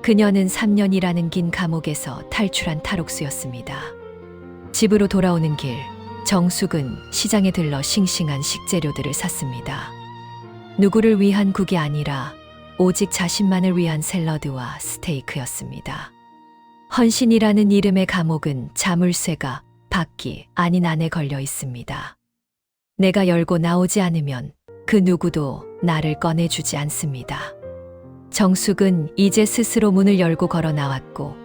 그녀는 3년이라는 긴 감옥에서 탈출한 탈옥수였습니다. 집으로 돌아오는 길, 정숙은 시장에 들러 싱싱한 식재료들을 샀습니다. 누구를 위한 국이 아니라 오직 자신만을 위한 샐러드와 스테이크였습니다. 헌신이라는 이름의 감옥은 자물쇠가 밖이 아닌 안에 걸려 있습니다. 내가 열고 나오지 않으면 그 누구도 나를 꺼내주지 않습니다. 정숙은 이제 스스로 문을 열고 걸어 나왔고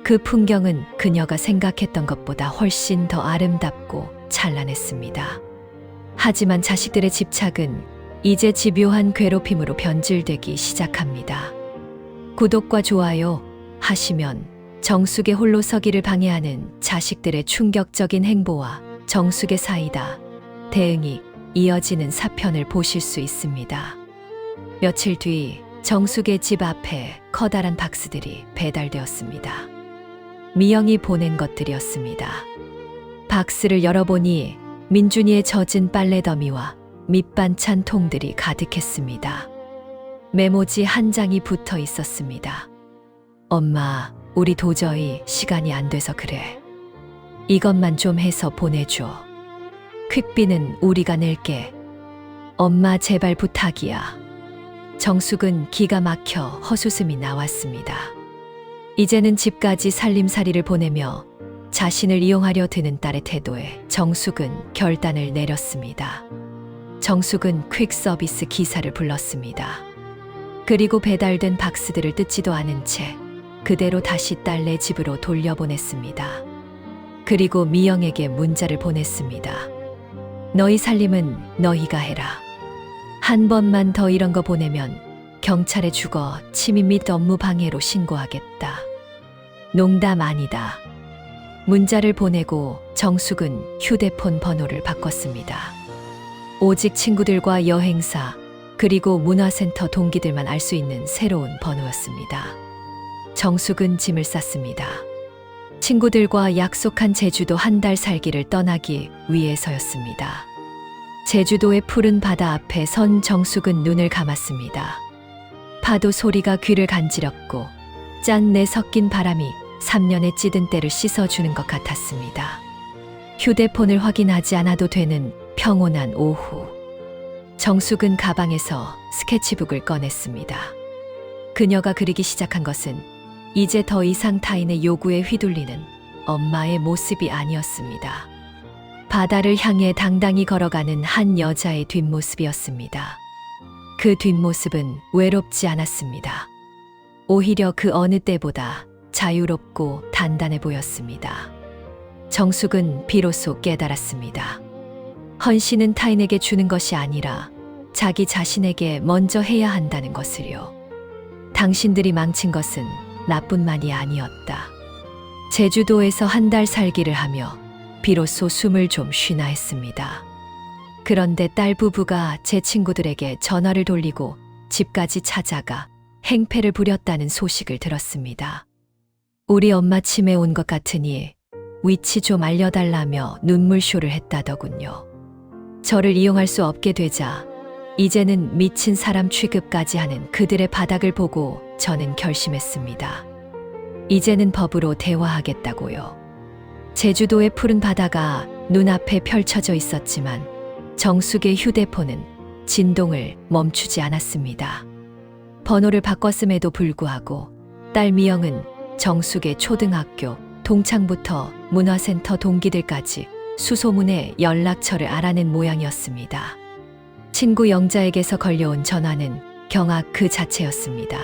그 풍경은 그녀가 생각했던 것보다 훨씬 더 아름답고 찬란했습니다. 하지만 자식들의 집착은 이제 집요한 괴롭힘으로 변질되기 시작합니다. 구독과 좋아요 하시면 정숙의 홀로 서기를 방해하는 자식들의 충격적인 행보와 정숙의 사이다 대응이 이어지는 사편을 보실 수 있습니다. 며칠 뒤 정숙의 집 앞에 커다란 박스들이 배달되었습니다. 미영이 보낸 것들이었습니다. 박스를 열어보니 민준이의 젖은 빨래 더미와 밑반찬 통들이 가득했습니다. 메모지 한 장이 붙어 있었습니다. 엄마, 우리 도저히 시간이 안 돼서 그래. 이것만 좀 해서 보내줘. 퀵비는 우리가 낼게. 엄마 제발 부탁이야. 정숙은 기가 막혀 헛웃음이 나왔습니다. 이제는 집까지 살림살이를 보내며 자신을 이용하려 드는 딸의 태도에 정숙은 결단을 내렸습니다. 정숙은 퀵 서비스 기사를 불렀습니다. 그리고 배달된 박스들을 뜯지도 않은 채 그대로 다시 딸네 집으로 돌려보냈습니다. 그리고 미영에게 문자를 보냈습니다. 너희 살림은 너희가 해라. 한 번만 더 이런 거 보내면 경찰에 죽어 침입 및 업무 방해로 신고하겠다. 농담 아니다. 문자를 보내고 정숙은 휴대폰 번호를 바꿨습니다. 오직 친구들과 여행사 그리고 문화센터 동기들만 알 수 있는 새로운 번호였습니다. 정숙은 짐을 쌌습니다. 친구들과 약속한 제주도 한 달 살기를 떠나기 위해서였습니다. 제주도의 푸른 바다 앞에 선 정숙은 눈을 감았습니다. 파도 소리가 귀를 간지럽고 짠내 섞인 바람이 3년의 찌든 때를 씻어주는 것 같았습니다. 휴대폰을 확인하지 않아도 되는 평온한 오후. 정숙은 가방에서 스케치북을 꺼냈습니다. 그녀가 그리기 시작한 것은 이제 더 이상 타인의 요구에 휘둘리는 엄마의 모습이 아니었습니다. 바다를 향해 당당히 걸어가는 한 여자의 뒷모습이었습니다. 그 뒷모습은 외롭지 않았습니다. 오히려 그 어느 때보다 자유롭고 단단해 보였습니다. 정숙은 비로소 깨달았습니다. 헌신은 타인에게 주는 것이 아니라 자기 자신에게 먼저 해야 한다는 것을요. 당신들이 망친 것은 나뿐만이 아니었다. 제주도에서 한 달 살기를 하며 비로소 숨을 좀 쉬나 했습니다. 그런데 딸 부부가 제 친구들에게 전화를 돌리고 집까지 찾아가 행패를 부렸다는 소식을 들었습니다. 우리 엄마 치매 온 것 같으니 위치 좀 알려달라며 눈물쇼를 했다더군요. 저를 이용할 수 없게 되자 이제는 미친 사람 취급까지 하는 그들의 바닥을 보고 저는 결심했습니다. 이제는 법으로 대화하겠다고요. 제주도의 푸른 바다가 눈앞에 펼쳐져 있었지만 정숙의 휴대폰은 진동을 멈추지 않았습니다. 번호를 바꿨음에도 불구하고 딸 미영은 정숙의 초등학교 동창부터 문화센터 동기들까지 수소문의 연락처를 알아낸 모양이었습니다. 친구 영자에게서 걸려온 전화는 경악 그 자체였습니다.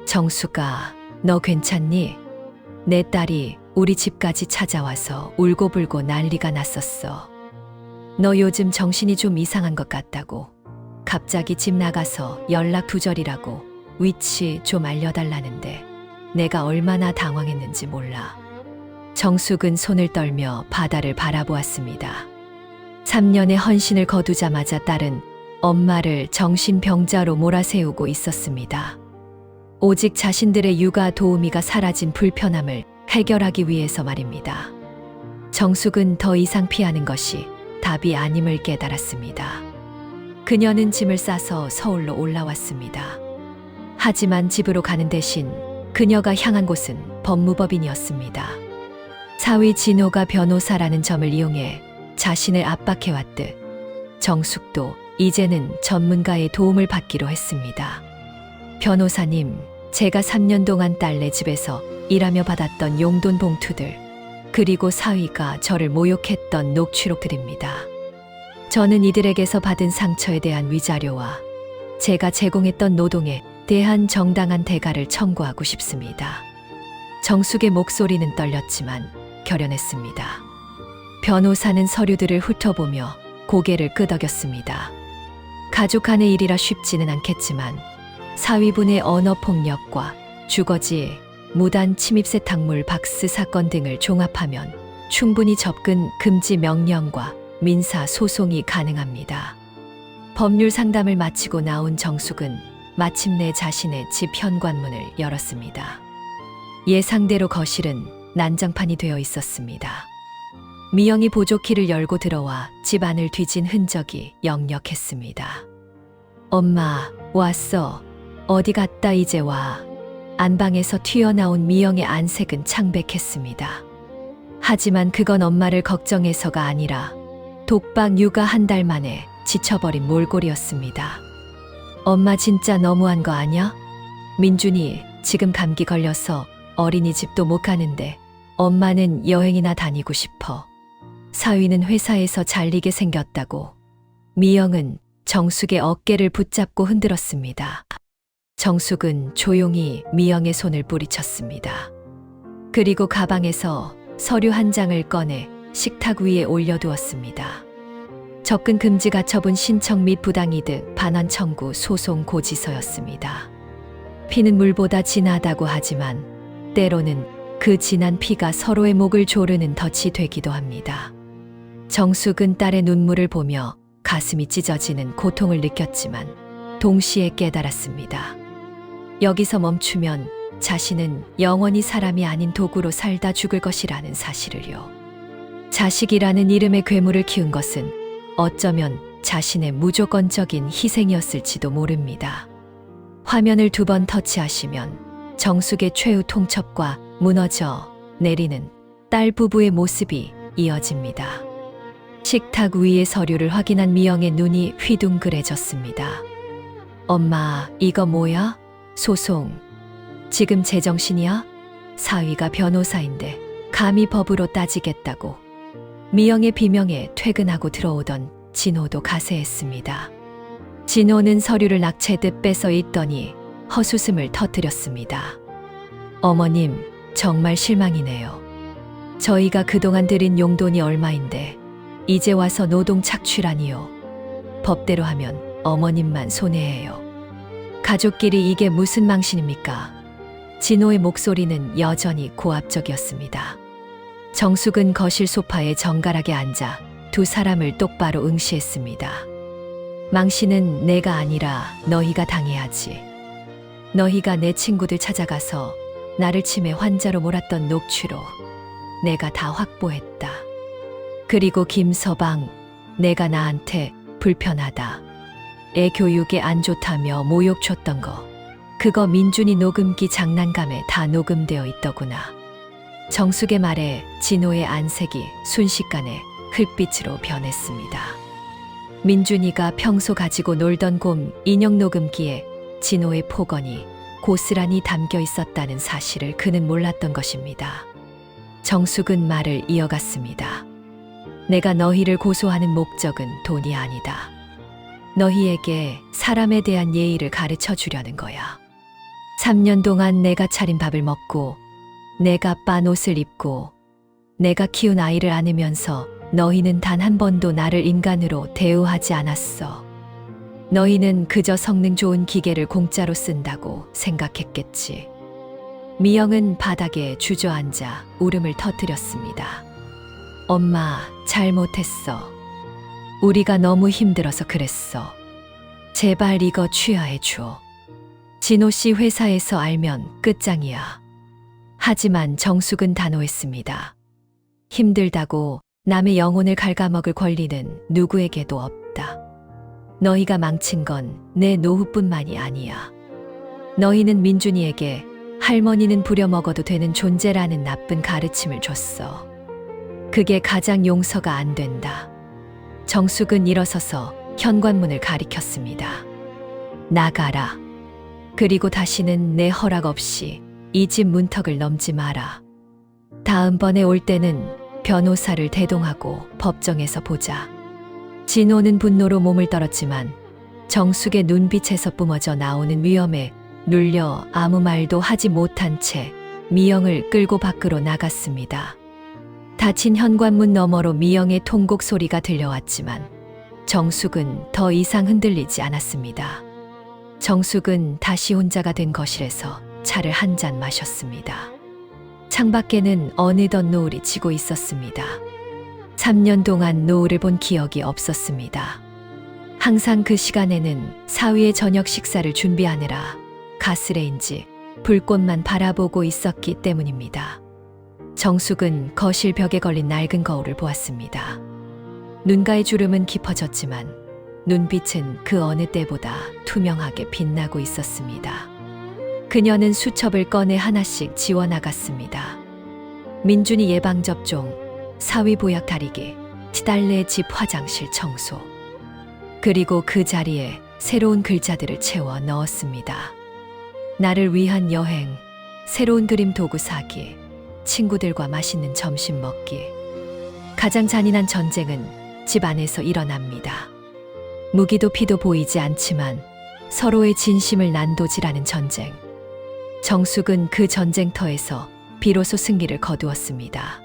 정숙아, 너 괜찮니? 내 딸이 우리 집까지 찾아와서 울고불고 난리가 났었어. 너 요즘 정신이 좀 이상한 것 같다고. 갑자기 집 나가서 연락 두절이라고 위치 좀 알려달라는데 내가 얼마나 당황했는지 몰라. 정숙은 손을 떨며 바다를 바라보았습니다. 3년의 헌신을 거두자마자 딸은 엄마를 정신병자로 몰아세우고 있었습니다. 오직 자신들의 육아 도우미가 사라진 불편함을 해결하기 위해서 말입니다. 정숙은 더 이상 피하는 것이 답이 아님을 깨달았습니다. 그녀는 짐을 싸서 서울로 올라왔습니다. 하지만 집으로 가는 대신 그녀가 향한 곳은 법무법인이었습니다. 사위 진호가 변호사라는 점을 이용해 자신을 압박해왔듯 정숙도 이제는 전문가의 도움을 받기로 했습니다. 변호사님, 제가 3년 동안 딸네 집에서 일하며 받았던 용돈 봉투들, 그리고 사위가 저를 모욕했던 녹취록들입니다. 저는 이들에게서 받은 상처에 대한 위자료와 제가 제공했던 노동에 대한 정당한 대가를 청구하고 싶습니다. 정숙의 목소리는 떨렸지만 결연했습니다. 변호사는 서류들을 훑어보며 고개를 끄덕였습니다. 가족 간의 일이라 쉽지는 않겠지만 사위분의 언어폭력과 주거지, 무단 침입 세탁물 박스 사건 등을 종합하면 충분히 접근 금지 명령과 민사 소송이 가능합니다. 법률 상담을 마치고 나온 정숙은 마침내 자신의 집 현관문을 열었습니다. 예상대로 거실은 난장판이 되어 있었습니다. 미영이 보조키를 열고 들어와 집 안을 뒤진 흔적이 역력했습니다. 엄마, 왔어. 어디 갔다 이제 와. 안방에서 튀어나온 미영의 안색은 창백했습니다. 하지만 그건 엄마를 걱정해서가 아니라 독박 육아 한 달 만에 지쳐버린 몰골이었습니다. 엄마 진짜 너무한 거 아냐? 민준이 지금 감기 걸려서 어린이집도 못 가는데 엄마는 여행이나 다니고 싶어. 사위는 회사에서 잘리게 생겼다고. 미영은 정숙의 어깨를 붙잡고 흔들었습니다. 정숙은 조용히 미영의 손을 뿌리쳤습니다. 그리고 가방에서 서류 한 장을 꺼내 식탁 위에 올려두었습니다. 접근 금지 가처분 신청 및 부당이득 반환 청구 소송 고지서였습니다. 피는 물보다 진하다고 하지만 때로는 그 진한 피가 서로의 목을 조르는 덫이 되기도 합니다. 정숙은 딸의 눈물을 보며 가슴이 찢어지는 고통을 느꼈지만 동시에 깨달았습니다. 여기서 멈추면 자신은 영원히 사람이 아닌 도구로 살다 죽을 것이라는 사실을요. 자식이라는 이름의 괴물을 키운 것은 어쩌면 자신의 무조건적인 희생이었을지도 모릅니다. 화면을 2번 터치하시면 정숙의 최후 통첩과 무너져 내리는 딸 부부의 모습이 이어집니다. 식탁 위의 서류를 확인한 미영의 눈이 휘둥그레졌습니다. 엄마, 이거 뭐야? 소송. 지금 제정신이야? 사위가 변호사인데 감히 법으로 따지겠다고. 미영의 비명에 퇴근하고 들어오던 진호도 가세했습니다. 진호는 서류를 낙채듯 뺏어 읽더니 헛웃음을 터뜨렸습니다. 어머님, 정말 실망이네요. 저희가 그동안 들인 용돈이 얼마인데 이제 와서 노동 착취라니요. 법대로 하면 어머님만 손해예요. 가족끼리 이게 무슨 망신입니까? 진호의 목소리는 여전히 고압적이었습니다. 정숙은 거실 소파에 정갈하게 앉아 2 사람을 똑바로 응시했습니다. 망신은 내가 아니라 너희가 당해야지. 너희가 내 친구들 찾아가서 나를 치매 환자로 몰았던 녹취록 내가 다 확보했다. 그리고 김서방, 내가 나한테 불편하다. 애 교육에 안 좋다며 모욕 줬던 거. 그거 민준이 녹음기 장난감에 다 녹음되어 있더구나. 정숙의 말에 진호의 안색이 순식간에 흙빛으로 변했습니다. 민준이가 평소 가지고 놀던 곰 인형 녹음기에 진호의 폭언이 고스란히 담겨 있었다는 사실을 그는 몰랐던 것입니다. 정숙은 말을 이어갔습니다. 내가 너희를 고소하는 목적은 돈이 아니다. 너희에게 사람에 대한 예의를 가르쳐 주려는 거야. 3년 동안 내가 차린 밥을 먹고 내가 빤 옷을 입고 내가 키운 아이를 안으면서 너희는 단 한 번도 나를 인간으로 대우하지 않았어. 너희는 그저 성능 좋은 기계를 공짜로 쓴다고 생각했겠지. 미영은 바닥에 주저앉아 울음을 터뜨렸습니다. 엄마, 잘못했어. 우리가 너무 힘들어서 그랬어. 제발 이거 취하해 줘. 진호 씨 회사에서 알면 끝장이야. 하지만 정숙은 단호했습니다. 힘들다고 남의 영혼을 갉아먹을 권리는 누구에게도 없다. 너희가 망친 건 내 노후뿐만이 아니야. 너희는 민준이에게 할머니는 부려먹어도 되는 존재라는 나쁜 가르침을 줬어. 그게 가장 용서가 안 된다. 정숙은 일어서서 현관문을 가리켰습니다. 나가라. 그리고 다시는 내 허락 없이 이 집 문턱을 넘지 마라. 다음번에 올 때는 변호사를 대동하고 법정에서 보자. 진호는 분노로 몸을 떨었지만 정숙의 눈빛에서 뿜어져 나오는 위험에 눌려 아무 말도 하지 못한 채 미영을 끌고 밖으로 나갔습니다. 닫힌 현관문 너머로 미영의 통곡 소리가 들려왔지만 정숙은 더 이상 흔들리지 않았습니다. 정숙은 다시 혼자가 된 거실에서 차를 한 잔 마셨습니다. 창밖에는 어느덧 노을이 지고 있었습니다. 3년 동안 노을을 본 기억이 없었습니다. 항상 그 시간에는 사위의 저녁 식사를 준비하느라 가스레인지, 불꽃만 바라보고 있었기 때문입니다. 정숙은 거실 벽에 걸린 낡은 거울을 보았습니다. 눈가의 주름은 깊어졌지만 눈빛은 그 어느 때보다 투명하게 빛나고 있었습니다. 그녀는 수첩을 꺼내 하나씩 지워나갔습니다. 민준이 예방접종, 사위 보약 다리기, 딸네 집 화장실 청소. 그리고 그 자리에 새로운 글자들을 채워 넣었습니다. 나를 위한 여행, 새로운 그림 도구 사기, 친구들과 맛있는 점심 먹기. 가장 잔인한 전쟁은 집 안에서 일어납니다. 무기도 피도 보이지 않지만 서로의 진심을 난도질하는 전쟁. 정숙은 그 전쟁터에서 비로소 승리를 거두었습니다.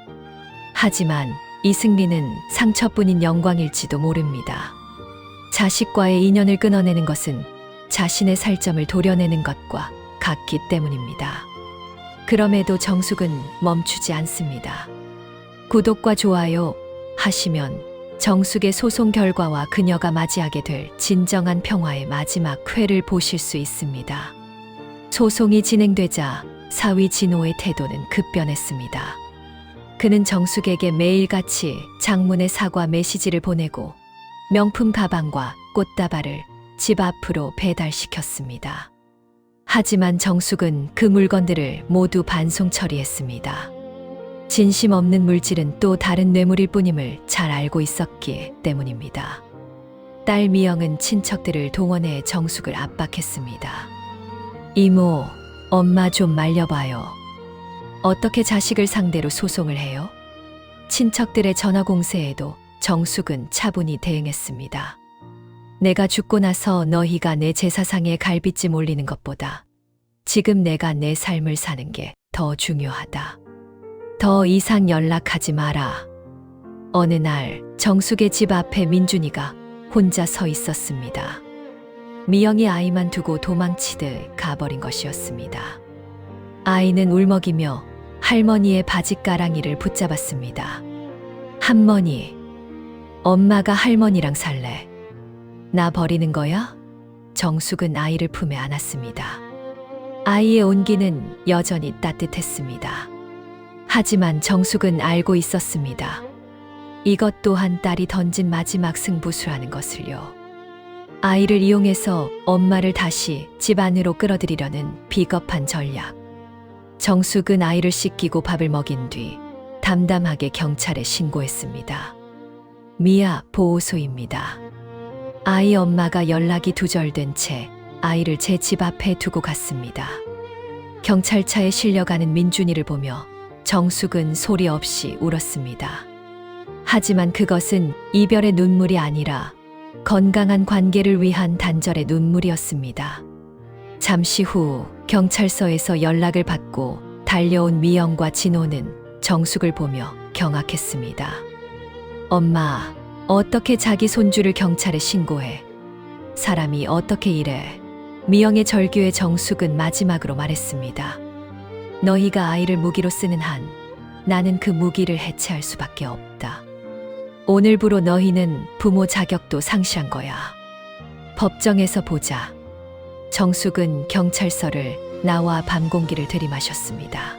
하지만 이 승리는 상처뿐인 영광일지도 모릅니다. 자식과의 인연을 끊어내는 것은 자신의 살점을 도려내는 것과 같기 때문입니다. 그럼에도 정숙은 멈추지 않습니다. 구독과 좋아요 하시면 정숙의 소송 결과와 그녀가 맞이하게 될 진정한 평화의 마지막 회를 보실 수 있습니다. 소송이 진행되자 사위 진호의 태도는 급변했습니다. 그는 정숙에게 매일같이 장문의 사과 메시지를 보내고 명품 가방과 꽃다발을 집 앞으로 배달시켰습니다. 하지만 정숙은 그 물건들을 모두 반송 처리했습니다. 진심 없는 물질은 또 다른 뇌물일 뿐임을 잘 알고 있었기 때문입니다. 딸 미영은 친척들을 동원해 정숙을 압박했습니다. 이모, 엄마 좀 말려봐요. 어떻게 자식을 상대로 소송을 해요? 친척들의 전화 공세에도 정숙은 차분히 대응했습니다. 내가 죽고 나서 너희가 내 제사상에 갈비찜 올리는 것보다 지금 내가 내 삶을 사는 게 더 중요하다. 더 이상 연락하지 마라. 어느 날 정숙의 집 앞에 민준이가 혼자 서 있었습니다. 미영이 아이만 두고 도망치듯 가버린 것이었습니다. 아이는 울먹이며 할머니의 바짓가랑이를 붙잡았습니다. 할머니, 엄마가 할머니랑 살래. 나 버리는 거야? 정숙은 아이를 품에 안았습니다. 아이의 온기는 여전히 따뜻했습니다. 하지만 정숙은 알고 있었습니다. 이것 또한 딸이 던진 마지막 승부수라는 것을요. 아이를 이용해서 엄마를 다시 집 안으로 끌어들이려는 비겁한 전략. 정숙은 아이를 씻기고 밥을 먹인 뒤 담담하게 경찰에 신고했습니다. 미아 보호소입니다. 아이 엄마가 연락이 두절된 채 아이를 제 집 앞에 두고 갔습니다. 경찰차에 실려가는 민준이를 보며 정숙은 소리 없이 울었습니다. 하지만 그것은 이별의 눈물이 아니라 건강한 관계를 위한 단절의 눈물이었습니다. 잠시 후 경찰서에서 연락을 받고 달려온 미영과 진호는 정숙을 보며 경악했습니다. 엄마, 어떻게 자기 손주를 경찰에 신고해? 사람이 어떻게 이래? 미영의 절규에 정숙은 마지막으로 말했습니다. 너희가 아이를 무기로 쓰는 한 나는 그 무기를 해체할 수밖에 없다. 오늘부로 너희는 부모 자격도 상실한 거야. 법정에서 보자. 정숙은 경찰서를 나와 밤 공기를 들이마셨습니다.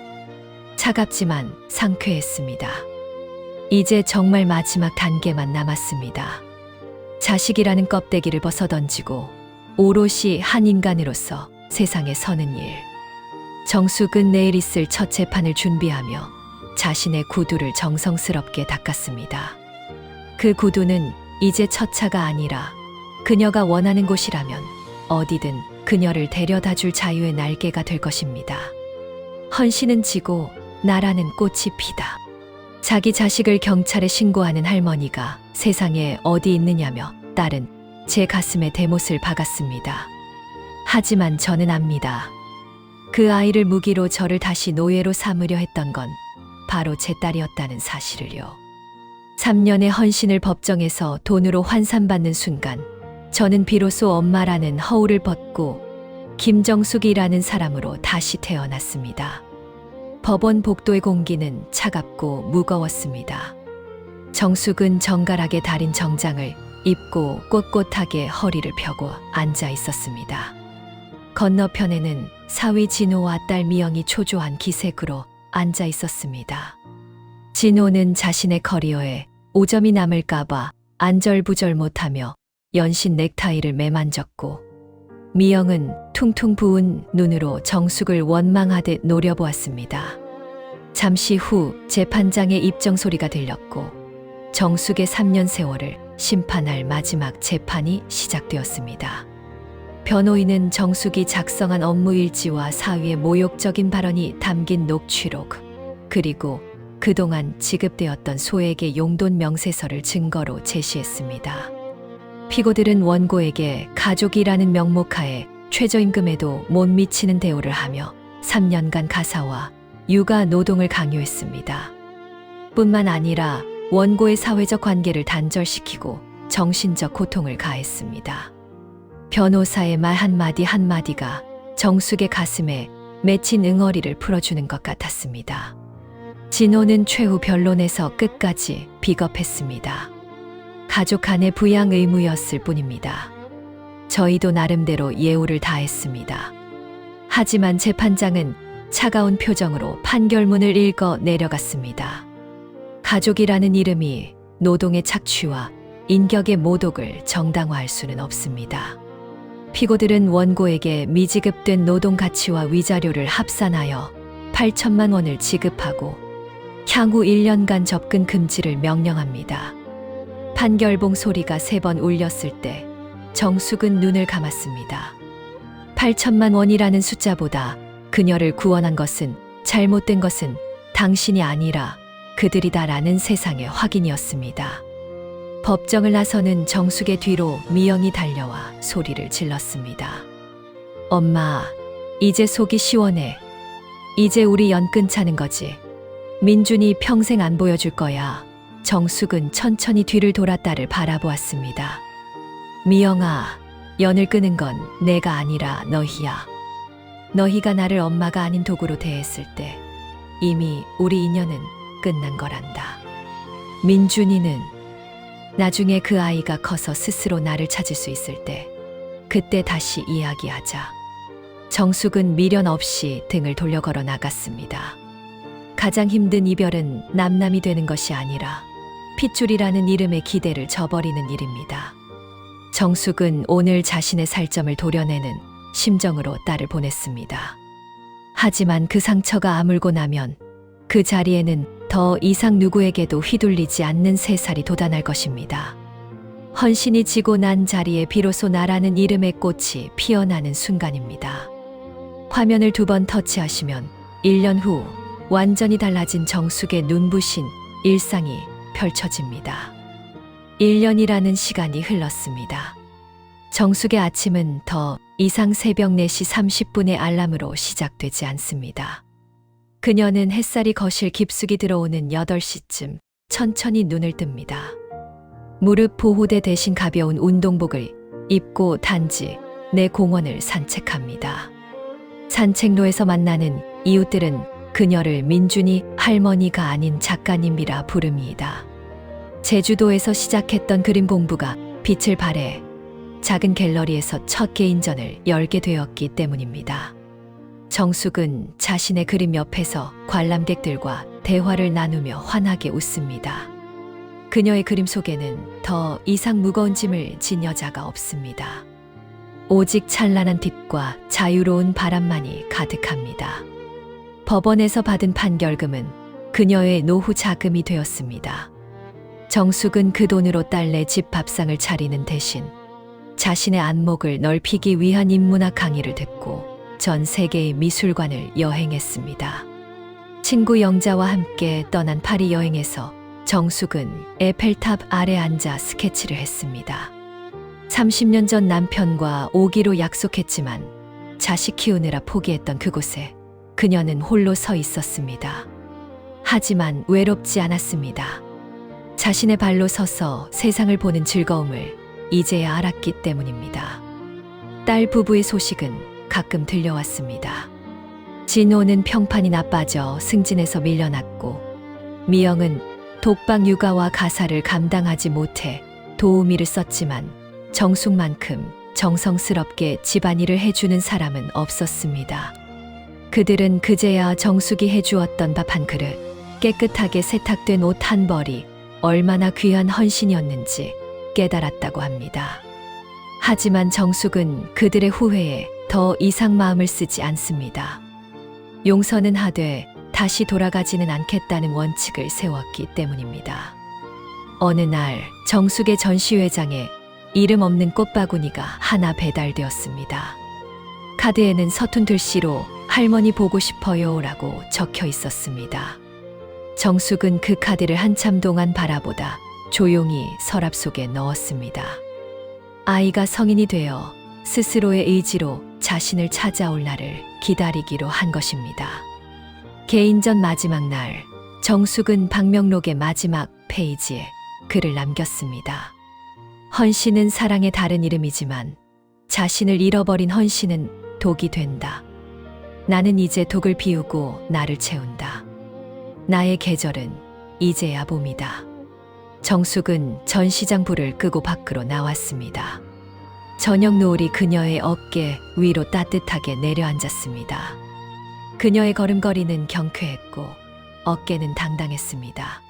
차갑지만 상쾌했습니다. 이제 정말 마지막 단계만 남았습니다. 자식이라는 껍데기를 벗어던지고 오롯이 한 인간으로서 세상에 서는 일. 정숙은 내일 있을 첫 재판을 준비하며 자신의 구두를 정성스럽게 닦았습니다. 그 구두는 이제 첫차가 아니라 그녀가 원하는 곳이라면 어디든 그녀를 데려다 줄 자유의 날개가 될 것입니다. 헌신은 지고 나라는 꽃이 피다. 자기 자식을 경찰에 신고하는 할머니가 세상에 어디 있느냐며 딸은 제 가슴에 대못을 박았습니다. 하지만 저는 압니다. 그 아이를 무기로 저를 다시 노예로 삼으려 했던 건 바로 제 딸이었다는 사실을요. 3년의 헌신을 법정에서 돈으로 환산받는 순간 저는 비로소 엄마라는 허울을 벗고 김정숙이라는 사람으로 다시 태어났습니다. 법원 복도의 공기는 차갑고 무거웠습니다. 정숙은 정갈하게 다린 정장을 입고 꼿꼿하게 허리를 펴고 앉아 있었습니다. 건너편에는 사위 진호와 딸 미영이 초조한 기색으로 앉아 있었습니다. 진호는 자신의 커리어에 오점이 남을까봐 안절부절 못하며 연신 넥타이를 매만졌고, 미영은 퉁퉁 부은 눈으로 정숙을 원망하듯 노려보았습니다. 잠시 후 재판장의 입정 소리가 들렸고 정숙의 3년 세월을 심판할 마지막 재판이 시작되었습니다. 변호인은 정숙이 작성한 업무일지와 사위의 모욕적인 발언이 담긴 녹취록, 그리고 그동안 지급되었던 소액의 용돈 명세서를 증거로 제시했습니다. 피고들은 원고에게 가족이라는 명목하에 최저임금에도 못 미치는 대우를 하며 3년간 가사와 육아 노동을 강요했습니다. 뿐만 아니라 원고의 사회적 관계를 단절시키고 정신적 고통을 가했습니다. 변호사의 말 한마디 한마디가 정숙의 가슴에 맺힌 응어리를 풀어주는 것 같았습니다. 진호는 최후 변론에서 끝까지 비겁했습니다. 가족 간의 부양 의무였을 뿐입니다. 저희도 나름대로 예우를 다했습니다. 하지만 재판장은 차가운 표정으로 판결문을 읽어 내려갔습니다. 가족이라는 이름이 노동의 착취와 인격의 모독을 정당화할 수는 없습니다. 피고들은 원고에게 미지급된 노동 가치와 위자료를 합산하여 8천만 원을 지급하고 향후 1년간 접근 금지를 명령합니다. 판결봉 소리가 3번 울렸을 때 정숙은 눈을 감았습니다. 8천만 원이라는 숫자보다 그녀를 구원한 것은, 잘못된 것은 당신이 아니라 그들이다라는 세상의 확인이었습니다. 법정을 나서는 정숙의 뒤로 미영이 달려와 소리를 질렀습니다. 엄마, 이제 속이 시원해. 이제 우리 연 끊자는 거지. 민준이 평생 안 보여줄 거야. 정숙은 천천히 뒤를 돌아 딸을 바라보았습니다. 미영아, 연을 끄는 건 내가 아니라 너희야. 너희가 나를 엄마가 아닌 도구로 대했을 때 이미 우리 인연은 끝난 거란다. 민준이는 나중에 그 아이가 커서 스스로 나를 찾을 수 있을 때 그때 다시 이야기하자. 정숙은 미련 없이 등을 돌려 걸어 나갔습니다. 가장 힘든 이별은 남남이 되는 것이 아니라 핏줄이라는 이름의 기대를 저버리는 일입니다. 정숙은 오늘 자신의 살점을 도려내는 심정으로 딸을 보냈습니다. 하지만 그 상처가 아물고 나면 그 자리에는 더 이상 누구에게도 휘둘리지 않는 새살이 돋아날 것입니다. 헌신이 지고 난 자리에 비로소 나라는 이름의 꽃이 피어나는 순간입니다. 화면을 2번 터치하시면 1년 후 완전히 달라진 정숙의 눈부신 일상이 펼쳐집니다. 1년이라는 시간이 흘렀습니다. 정숙의 아침은 더 이상 새벽 4시 30분의 알람으로 시작되지 않습니다. 그녀는 햇살이 거실 깊숙이 들어오는 8시쯤 천천히 눈을 뜹니다. 무릎 보호대 대신 가벼운 운동복을 입고 단지 내 공원을 산책합니다. 산책로에서 만나는 이웃들은 그녀를 민준이 할머니가 아닌 작가님이라 부릅니다. 제주도에서 시작했던 그림 공부가 빛을 발해 작은 갤러리에서 첫 개인전을 열게 되었기 때문입니다. 정숙은 자신의 그림 옆에서 관람객들과 대화를 나누며 환하게 웃습니다. 그녀의 그림 속에는 더 이상 무거운 짐을 진 여자가 없습니다. 오직 찬란한 빛과 자유로운 바람만이 가득합니다. 법원에서 받은 판결금은 그녀의 노후 자금이 되었습니다. 정숙은 그 돈으로 딸내 집 밥상을 차리는 대신 자신의 안목을 넓히기 위한 인문학 강의를 듣고 전 세계의 미술관을 여행했습니다. 친구 영자와 함께 떠난 파리 여행에서 정숙은 에펠탑 아래 앉아 스케치를 했습니다. 30년 전 남편과 오기로 약속했지만 자식 키우느라 포기했던 그곳에 그녀는 홀로 서 있었습니다. 하지만 외롭지 않았습니다. 자신의 발로 서서 세상을 보는 즐거움을 이제야 알았기 때문입니다. 딸 부부의 소식은 가끔 들려왔습니다. 진호는 평판이 나빠져 승진에서 밀려났고 미영은 독박 육아와 가사를 감당하지 못해 도우미를 썼지만 정숙만큼 정성스럽게 집안일을 해주는 사람은 없었습니다. 그들은 그제야 정숙이 해주었던 밥 한 그릇, 깨끗하게 세탁된 옷 한 벌이 얼마나 귀한 헌신이었는지 깨달았다고 합니다. 하지만 정숙은 그들의 후회에 더 이상 마음을 쓰지 않습니다. 용서는 하되 다시 돌아가지는 않겠다는 원칙을 세웠기 때문입니다. 어느 날 정숙의 전시회장에 이름 없는 꽃바구니가 하나 배달되었습니다. 카드에는 서툰 글씨로 할머니 보고 싶어요 라고 적혀 있었습니다. 정숙은 그 카드를 한참 동안 바라보다 조용히 서랍 속에 넣었습니다. 아이가 성인이 되어 스스로의 의지로 자신을 찾아올 날을 기다리기로 한 것입니다. 개인전 마지막 날, 정숙은 방명록의 마지막 페이지에 글을 남겼습니다. 헌신은 사랑의 다른 이름이지만 자신을 잃어버린 헌신은 독이 된다. 나는 이제 독을 비우고 나를 채운다. 나의 계절은 이제야 봄이다. 정숙은 전시장 불을 끄고 밖으로 나왔습니다. 저녁 노을이 그녀의 어깨 위로 따뜻하게 내려앉았습니다. 그녀의 걸음걸이는 경쾌했고 어깨는 당당했습니다.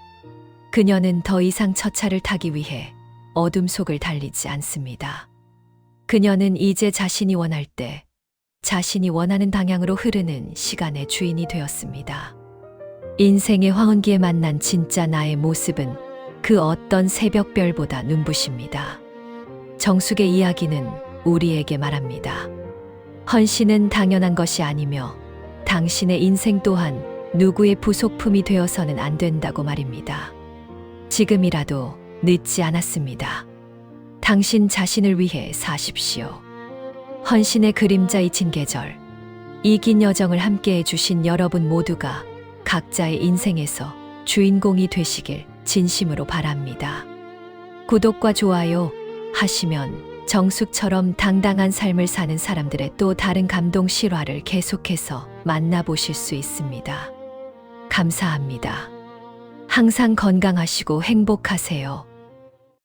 그녀는 더 이상 첫차를 타기 위해 어둠 속을 달리지 않습니다. 그녀는 이제 자신이 원할 때 자신이 원하는 방향으로 흐르는 시간의 주인이 되었습니다. 인생의 황혼기에 만난 진짜 나의 모습은 그 어떤 새벽별보다 눈부십니다. 정숙의 이야기는 우리에게 말합니다. 헌신은 당연한 것이 아니며 당신의 인생 또한 누구의 부속품이 되어서는 안 된다고 말입니다. 지금이라도 늦지 않았습니다. 당신 자신을 위해 사십시오. 헌신의 그림자 잊힌 계절, 이 긴 여정을 함께해 주신 여러분 모두가 각자의 인생에서 주인공이 되시길 진심으로 바랍니다. 구독과 좋아요 하시면 정숙처럼 당당한 삶을 사는 사람들의 또 다른 감동 실화를 계속해서 만나보실 수 있습니다. 감사합니다. 항상 건강하시고 행복하세요.